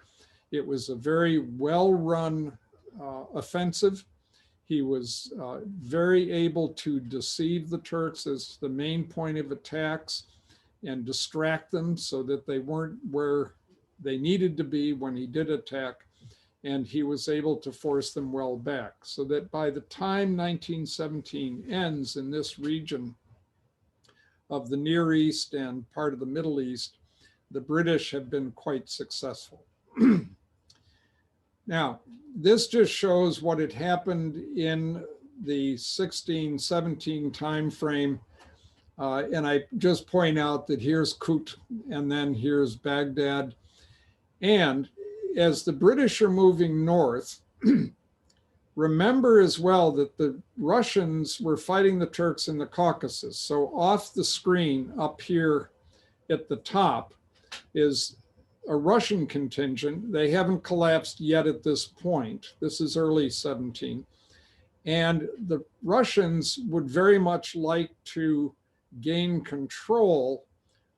It was a very well-run offensive. He was very able to deceive the Turks as the main point of attacks and distract them so that they weren't where they needed to be when he did attack. And he was able to force them well back, so that by the time 1917 ends in this region of the Near East and part of the Middle East, the British have been quite successful. Now, this just shows what had happened in the 16-17 timeframe. And I just point out that here's Kut and then here's Baghdad. And as the British are moving north, remember as well that the Russians were fighting the Turks in the Caucasus. So off the screen up here at the top is a Russian contingent. They haven't collapsed yet at this point. This is early 17. And the Russians would very much like to gain control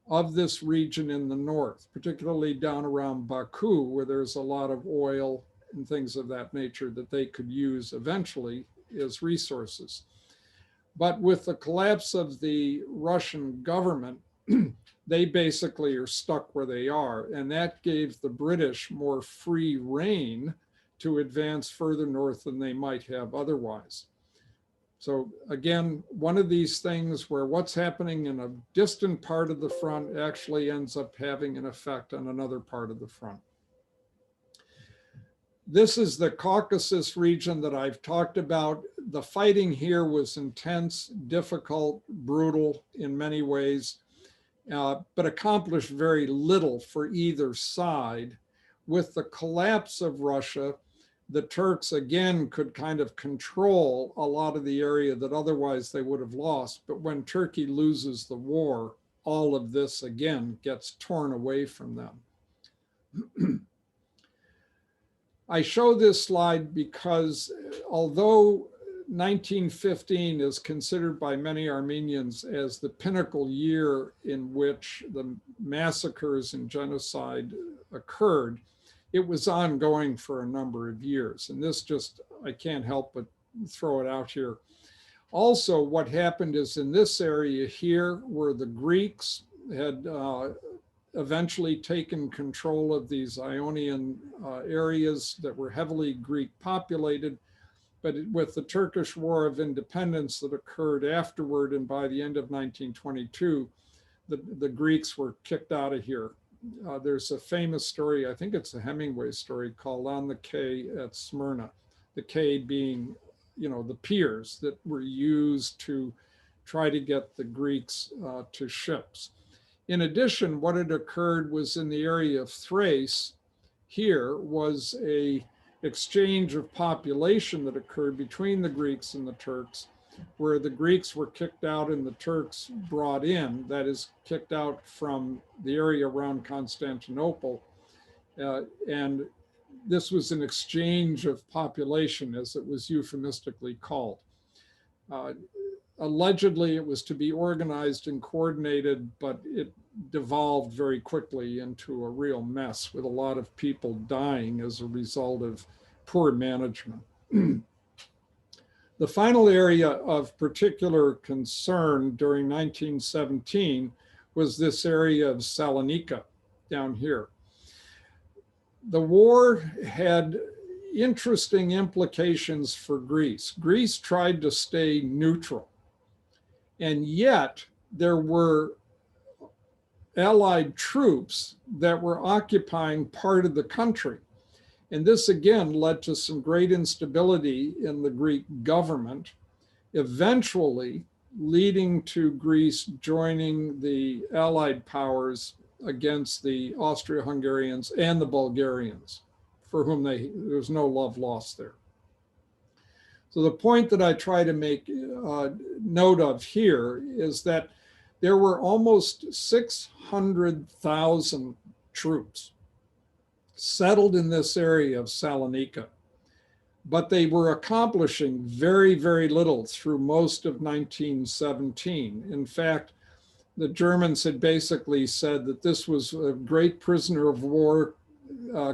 of this region in the north, particularly down around Baku, where there's a lot of oil and things of that nature that they could use eventually as resources. But with the collapse of the Russian government, they basically are stuck where they are. And that gave the British more free rein to advance further north than they might have otherwise. So again, one of these things where what's happening in a distant part of the front actually ends up having an effect on another part of the front. This is the Caucasus region that I've talked about. The fighting here was intense, difficult, brutal in many ways, but accomplished very little for either side. With the collapse of Russia, the Turks again could kind of control a lot of the area that otherwise they would have lost. But when Turkey loses the war, all of this again gets torn away from them. I show this slide because although 1915 is considered by many Armenians as the pinnacle year in which the massacres and genocide occurred, it was ongoing for a number of years. And this just, I can't help but throw it out here. Also, what happened is in this area here, where the Greeks had eventually taken control of these Ionian areas that were heavily Greek populated, but with the Turkish War of Independence that occurred afterward, and by the end of 1922, the Greeks were kicked out of here. There's a famous story, I think it's a Hemingway story, called On the Quay at Smyrna. The quay being, the piers that were used to try to get the Greeks to ships. In addition, what had occurred was in the area of Thrace, here was a exchange of population that occurred between the Greeks and the Turks, where the Greeks were kicked out and the Turks brought in, that is, kicked out from the area around Constantinople. And this was an exchange of population, as it was euphemistically called. Allegedly, it was to be organized and coordinated, but it devolved very quickly into a real mess with a lot of people dying as a result of poor management. The final area of particular concern during 1917 was this area of Salonika down here. The war had interesting implications for Greece. Greece tried to stay neutral, and yet there were Allied troops that were occupying part of the country. And this again led to some great instability in the Greek government, eventually leading to Greece joining the Allied powers against the Austro-Hungarians and the Bulgarians, for whom there was no love lost there. So the point that I try to make note of here is that there were almost 600,000 troops settled in this area of Salonika, but they were accomplishing very, very little through most of 1917. In fact, the Germans had basically said that this was a great prisoner of war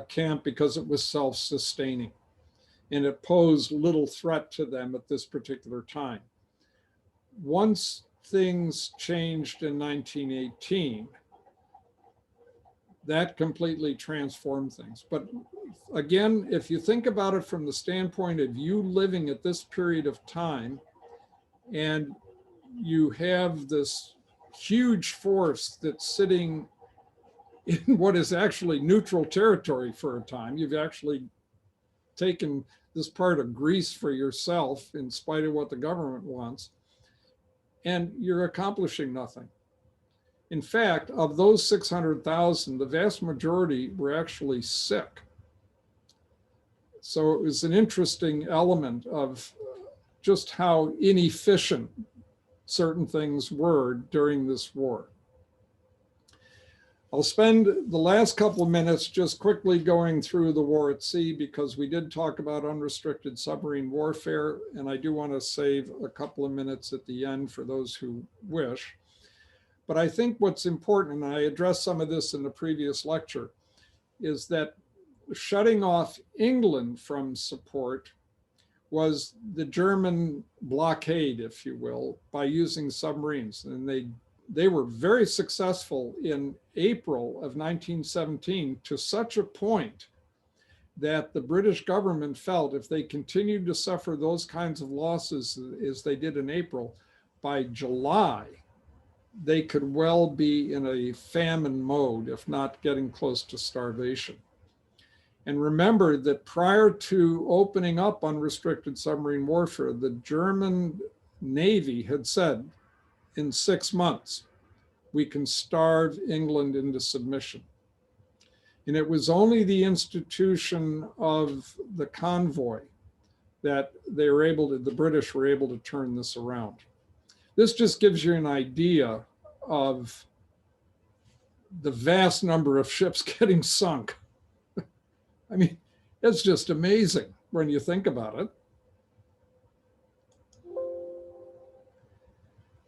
camp because it was self-sustaining, and it posed little threat to them at this particular time. Once things changed in 1918, that completely transformed things. But again, if you think about it from the standpoint of you living at this period of time, and you have this huge force that's sitting in what is actually neutral territory for a time, you've actually taken this part of Greece for yourself in spite of what the government wants, and you're accomplishing nothing. In fact, of those 600,000, the vast majority were actually sick. So it was an interesting element of just how inefficient certain things were during this war. I'll spend the last couple of minutes just quickly going through the war at sea, because we did talk about unrestricted submarine warfare, and I do want to save a couple of minutes at the end for those who wish. But I think what's important, and I addressed some of this in the previous lecture, is that shutting off England from support was the German blockade, if you will, by using submarines. And they were very successful in April of 1917 to such a point that the British government felt if they continued to suffer those kinds of losses as they did in April, by July, they could well be in a famine mode, if not getting close to starvation. And remember that prior to opening up unrestricted submarine warfare, the German Navy had said, in 6 months, we can starve England into submission. And it was only the institution of the convoy that the British were able to turn this around. This just gives you an idea of the vast number of ships getting sunk. I mean, it's just amazing when you think about it.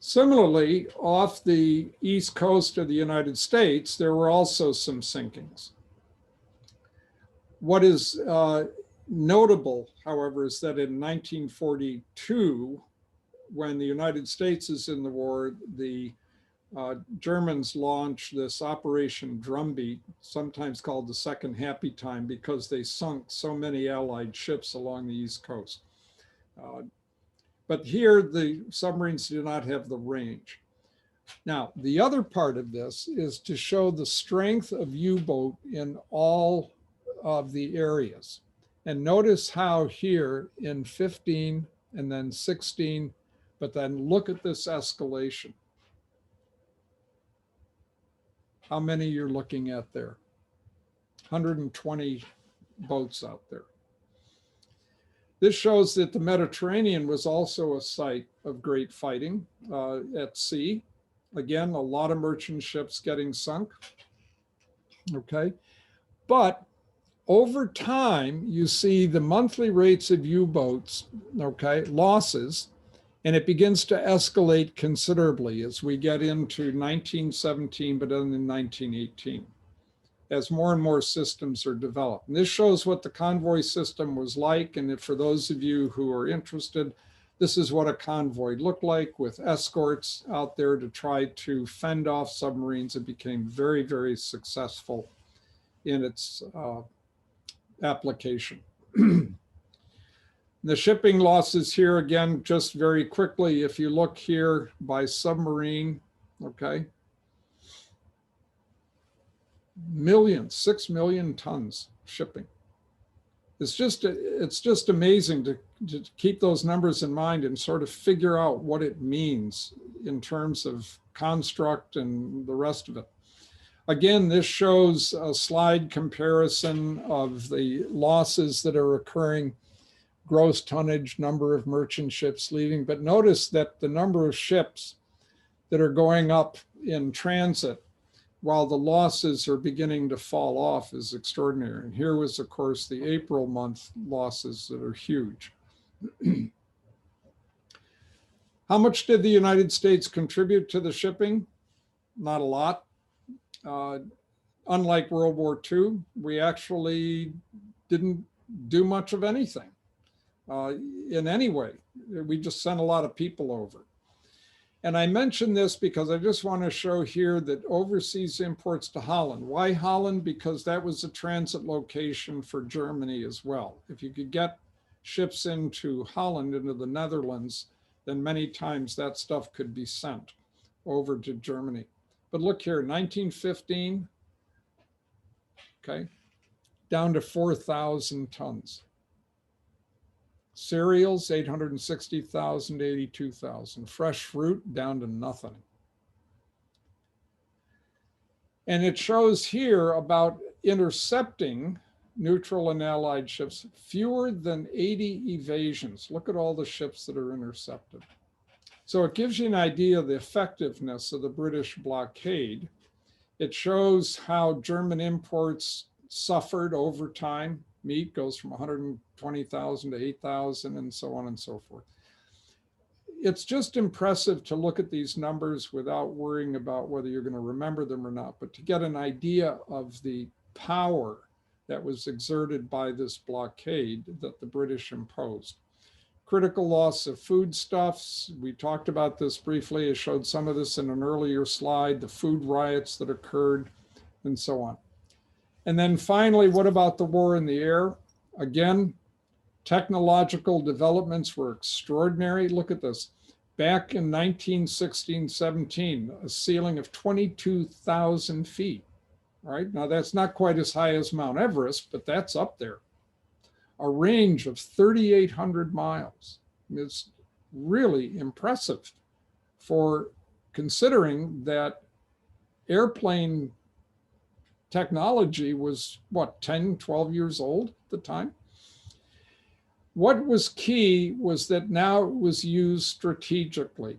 Similarly, off the east coast of the United States, there were also some sinkings. What is notable, however, is that in 1942, when the United States is in the war, the Germans launched this Operation Drumbeat, sometimes called the Second Happy Time, because they sunk so many Allied ships along the East Coast. But here, the submarines do not have the range. Now, the other part of this is to show the strength of U-boat in all of the areas. And notice how here in 15 and then 16, but then look at this escalation. How many you're looking at there? 120 boats out there. This shows that the Mediterranean was also a site of great fighting at sea. Again, a lot of merchant ships getting sunk. Okay, but over time, you see the monthly rates of U-boats, okay, losses, and it begins to escalate considerably as we get into 1917, but then in 1918, as more and more systems are developed. And this shows what the convoy system was like. And for those of you who are interested, This is what a convoy looked like with escorts out there to try to fend off submarines. It became very, very successful in its application. The shipping losses here, again, just very quickly, if you look here by submarine, okay, millions, 6 million tons shipping. It's just amazing to keep those numbers in mind and sort of figure out what it means in terms of construct and the rest of it. Again, this shows a slide comparison of the losses that are occurring, gross tonnage, number of merchant ships leaving. But notice that the number of ships that are going up in transit while the losses are beginning to fall off is extraordinary. And here was, of course, the April month losses that are huge. How much did the United States contribute to the shipping? Not a lot. Unlike World War II, we actually didn't do much of anything in any way. We just sent a lot of people over. And I mention this because I just want to show here that overseas imports to Holland. Why Holland? Because that was a transit location for Germany as well. If you could get ships into Holland, into the Netherlands, then many times that stuff could be sent over to Germany. But look here, 1915, okay, down to 4,000 tons. Cereals, 860,000 to 82,000. Fresh fruit, down to nothing. And it shows here about intercepting neutral and allied ships, fewer than 80 evasions. Look at all the ships that are intercepted. So it gives you an idea of the effectiveness of the British blockade. It shows how German imports suffered over time. Meat goes from 120,000 to 8,000 and so on and so forth. It's just impressive to look at these numbers without worrying about whether you're going to remember them or not, but to get an idea of the power that was exerted by this blockade that the British imposed. Critical loss of foodstuffs. We talked about this briefly. I showed some of this in an earlier slide, the food riots that occurred and so on. And then finally, what about the war in the air? Again, technological developments were extraordinary. Look at this. Back in 1916-17, a ceiling of 22,000 feet. All right, now that's not quite as high as Mount Everest, but that's up there. A range of 3,800 miles. It's really impressive for considering that airplane technology was, what, 10, 12 years old at the time? What was key was that now it was used strategically.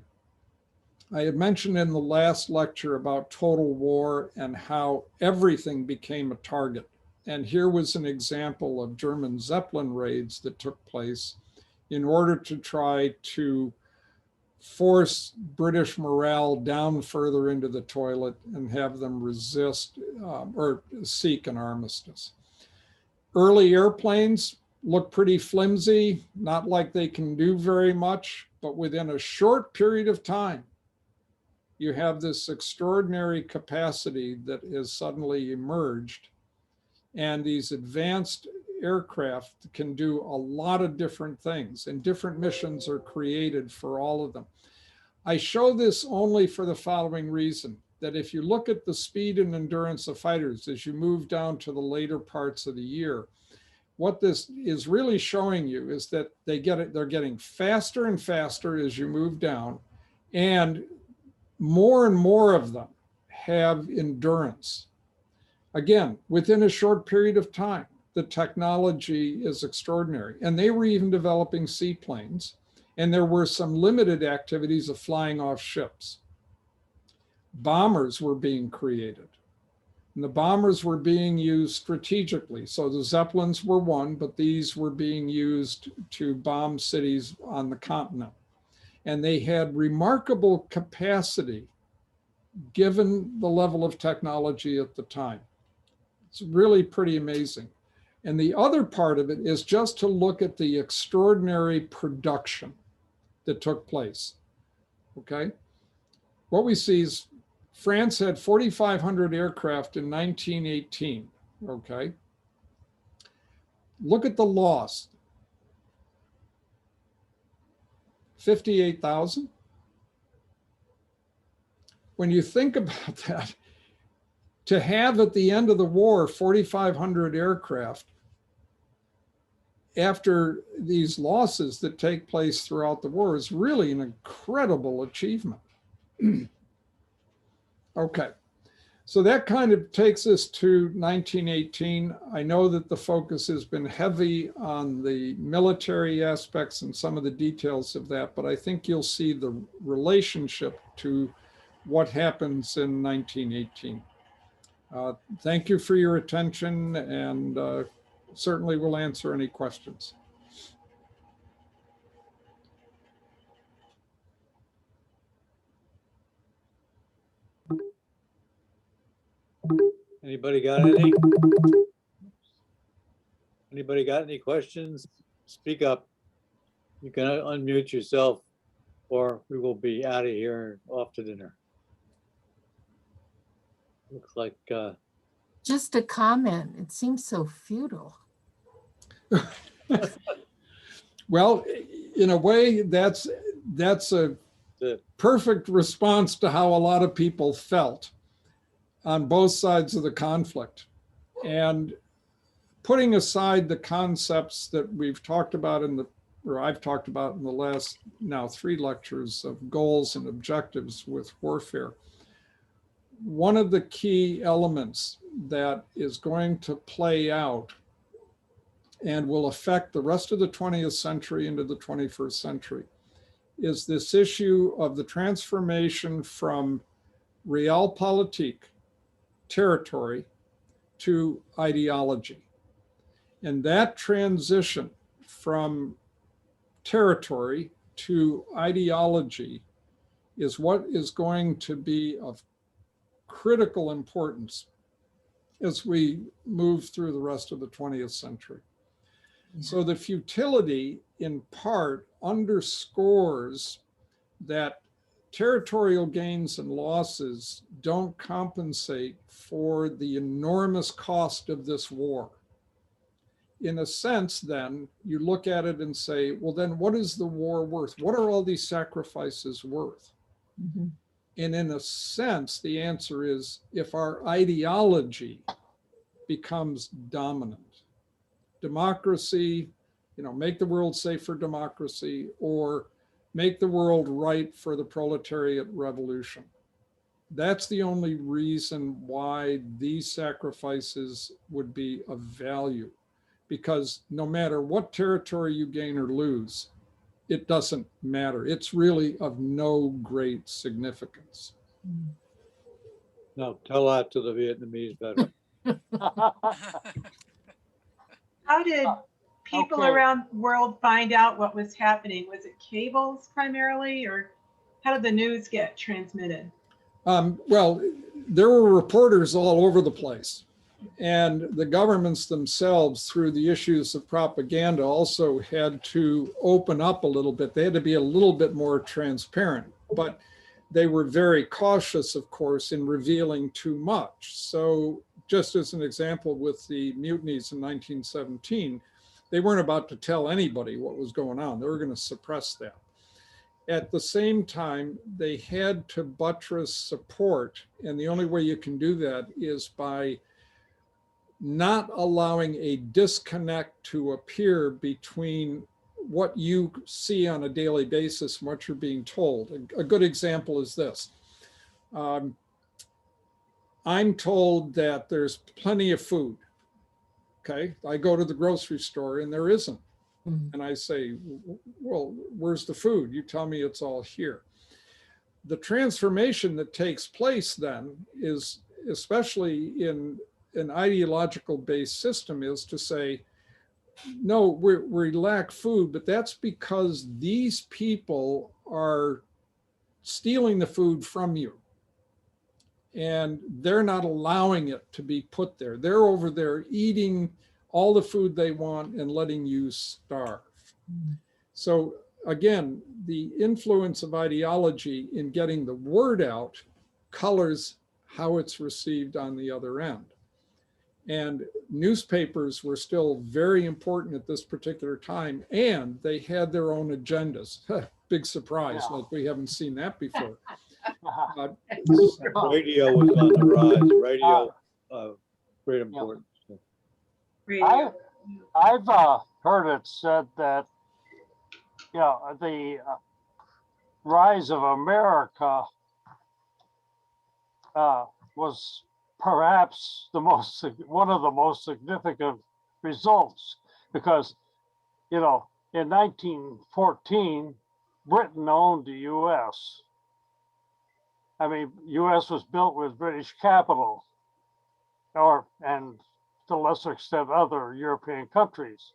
I had mentioned in the last lecture about total war and how everything became a target. And here was an example of German Zeppelin raids that took place in order to try to force British morale down further into the toilet and have them resist or seek an armistice. Early airplanes look pretty flimsy, not like they can do very much, but within a short period of time, you have this extraordinary capacity that has suddenly emerged. And these advanced aircraft can do a lot of different things, and different missions are created for all of them. I show this only for the following reason, that if you look at the speed and endurance of fighters as you move down to the later parts of the year, what this is really showing you is that they're getting faster and faster as you move down, and more of them have endurance. Again, within a short period of time, the technology is extraordinary. And they were even developing seaplanes, and there were some limited activities of flying off ships. Bombers were being created, and the bombers were being used strategically. So the Zeppelins were one, but these were being used to bomb cities on the continent. And they had remarkable capacity given the level of technology at the time. It's really pretty amazing. And the other part of it is just to look at the extraordinary production that took place. Okay. What we see is France had 4,500 aircraft in 1918. Okay. Look at the loss. 58,000. When you think about that, to have at the end of the war 4,500 aircraft after these losses that take place throughout the war is really an incredible achievement. Okay, so that kind of takes us to 1918. I know that the focus has been heavy on the military aspects and some of the details of that, but I think you'll see the relationship to what happens in 1918. Thank you for your attention, and certainly will answer any questions. Anybody got any? Anybody got any questions? Speak up. You can unmute yourself, or we will be out of here and off to dinner. Looks like, Just a comment. It seems so futile. Well, in a way, that's a the- perfect response to how a lot of people felt on both sides of the conflict. And putting aside the concepts that we've talked about or I've talked about in the last now 3 lectures of goals and objectives with warfare, one of the key elements that is going to play out and will affect the rest of the 20th century into the 21st century is this issue of the transformation from realpolitik, territory, to ideology. And that transition from territory to ideology is what is going to be of critical importance as we move through the rest of the 20th century. So the futility in part underscores that territorial gains and losses don't compensate for the enormous cost of this war. In a sense, then, you look at it and say, well, then what is the war worth? What are all these sacrifices worth? Mhm. And in a sense, the answer is if our ideology becomes dominant, democracy, make the world safe for democracy, or make the world right for the proletariat revolution. That's the only reason why these sacrifices would be of value, because no matter what territory you gain or lose, it doesn't matter. It's really of no great significance. no, tell that to the Vietnamese veteran. How did people Okay. around the world find out what was happening? Was it cables primarily, or how did the news get transmitted? Well, there were reporters all over the place. And the governments themselves, through the issues of propaganda, also had to open up a little bit. They had to be a little bit more transparent, but they were very cautious, of course, in revealing too much. So just as an example, with the mutinies in 1917, they weren't about to tell anybody what was going on. They were going to suppress that. At the same time, they had to buttress support. And the only way you can do that is by not allowing a disconnect to appear between what you see on a daily basis and what you're being told. A good example is this. I'm told that there's plenty of food. Okay, I go to the grocery store and there isn't. Mhm. And I say, well, where's the food? You tell me it's all here. The transformation that takes place then is, especially in an ideological based system, is to say, no, we lack food, but that's because these people are stealing the food from you. And they're not allowing it to be put there. They're over there eating all the food they want and letting you starve. So again, the influence of ideology in getting the word out colors how it's received on the other end. And newspapers were still very important at this particular time, and they had their own agendas. Big surprise, Yeah. like we haven't seen that before. Radio was on the rise, radio, great importance. Radio. I've heard it said that, you know, the rise of America was perhaps one of the most significant results, because, you know, in 1914, Britain owned the U.S. I mean, U.S. was built with British capital, and to a lesser extent, other European countries.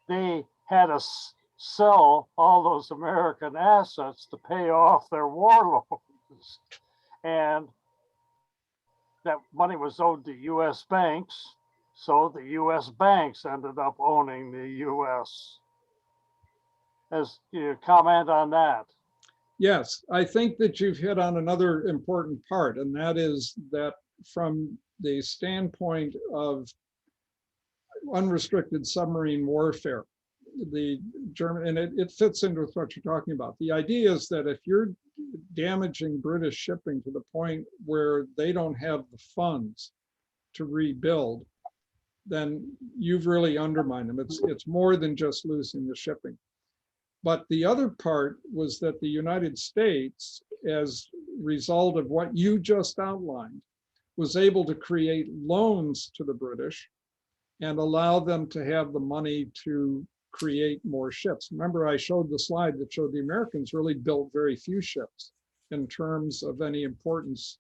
They had to sell all those American assets to pay off their war loans. And that money was owed to U.S. banks. So the U.S. banks ended up owning the U.S. As you comment on that. Yes, I think that you've hit on another important part, and that is that from the standpoint of unrestricted submarine warfare, the German, and it fits into what you're talking about. The idea is that if you're damaging British shipping to the point where they don't have the funds to rebuild, then you've really undermined them. It's more than just losing the shipping. But the other part was that the United States, as a result of what you just outlined, was able to create loans to the British and allow them to have the money to create more ships. Remember, I showed the slide that showed the Americans really built very few ships in terms of any importance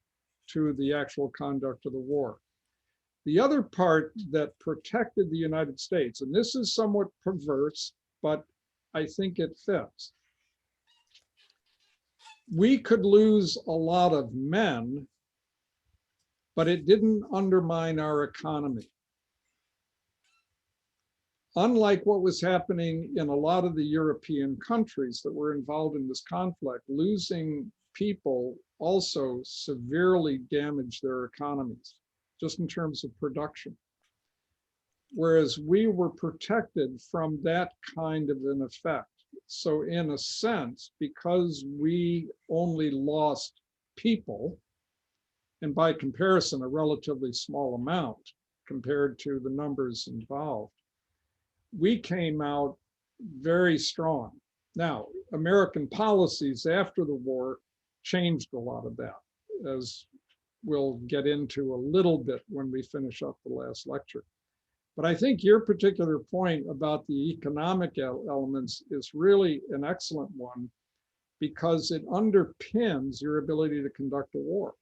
to the actual conduct of the war. The other part that protected the United States, and this is somewhat perverse, but I think it fits. We could lose a lot of men, but it didn't undermine our economy. Unlike what was happening in a lot of the European countries that were involved in this conflict, losing people also severely damaged their economies, just in terms of production. Whereas we were protected from that kind of an effect. So in a sense, because we only lost people, and by comparison, a relatively small amount compared to the numbers involved, we came out very strong. Now, American policies after the war changed a lot of that, as we'll get into a little bit when we finish up the last lecture. But I think your particular point about the economic elements is really an excellent one, because it underpins your ability to conduct a war.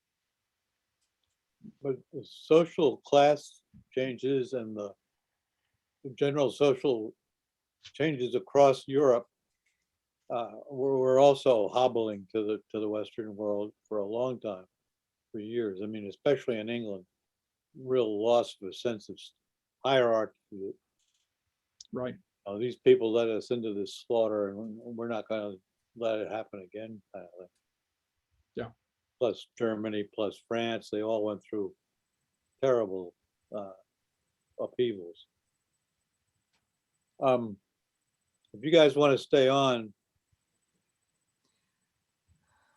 But the social class changes and the general social changes across Europe were also hobbling to the Western world for a long time, for years. I mean, especially in England, real loss of a sense of hierarchy. Right. These people led us into this slaughter, and we're not going to let it happen again, kind of thing. Yeah. Plus Germany, plus France, they all went through terrible upheavals. If you guys want to stay on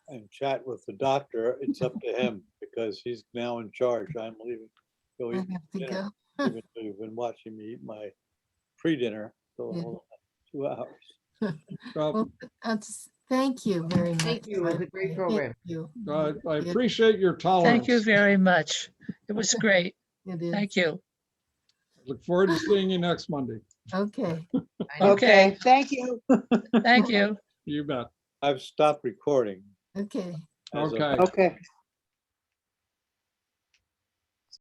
and chat with the doctor, it's up to him, because he's now in charge. I'm leaving. Go I eat have to dinner, go. even though you've been watching me eat my pre-dinner for Yeah. 2 hours. Well, Thank you very much. Thank you. It was a great Thank program. you. I appreciate your tolerance. Thank you very much. It was great. It is. Thank you. Look forward to seeing you next Monday. Okay. Okay, Thank you. thank you. You bet. I've stopped recording. Okay. as of Okay. Okay.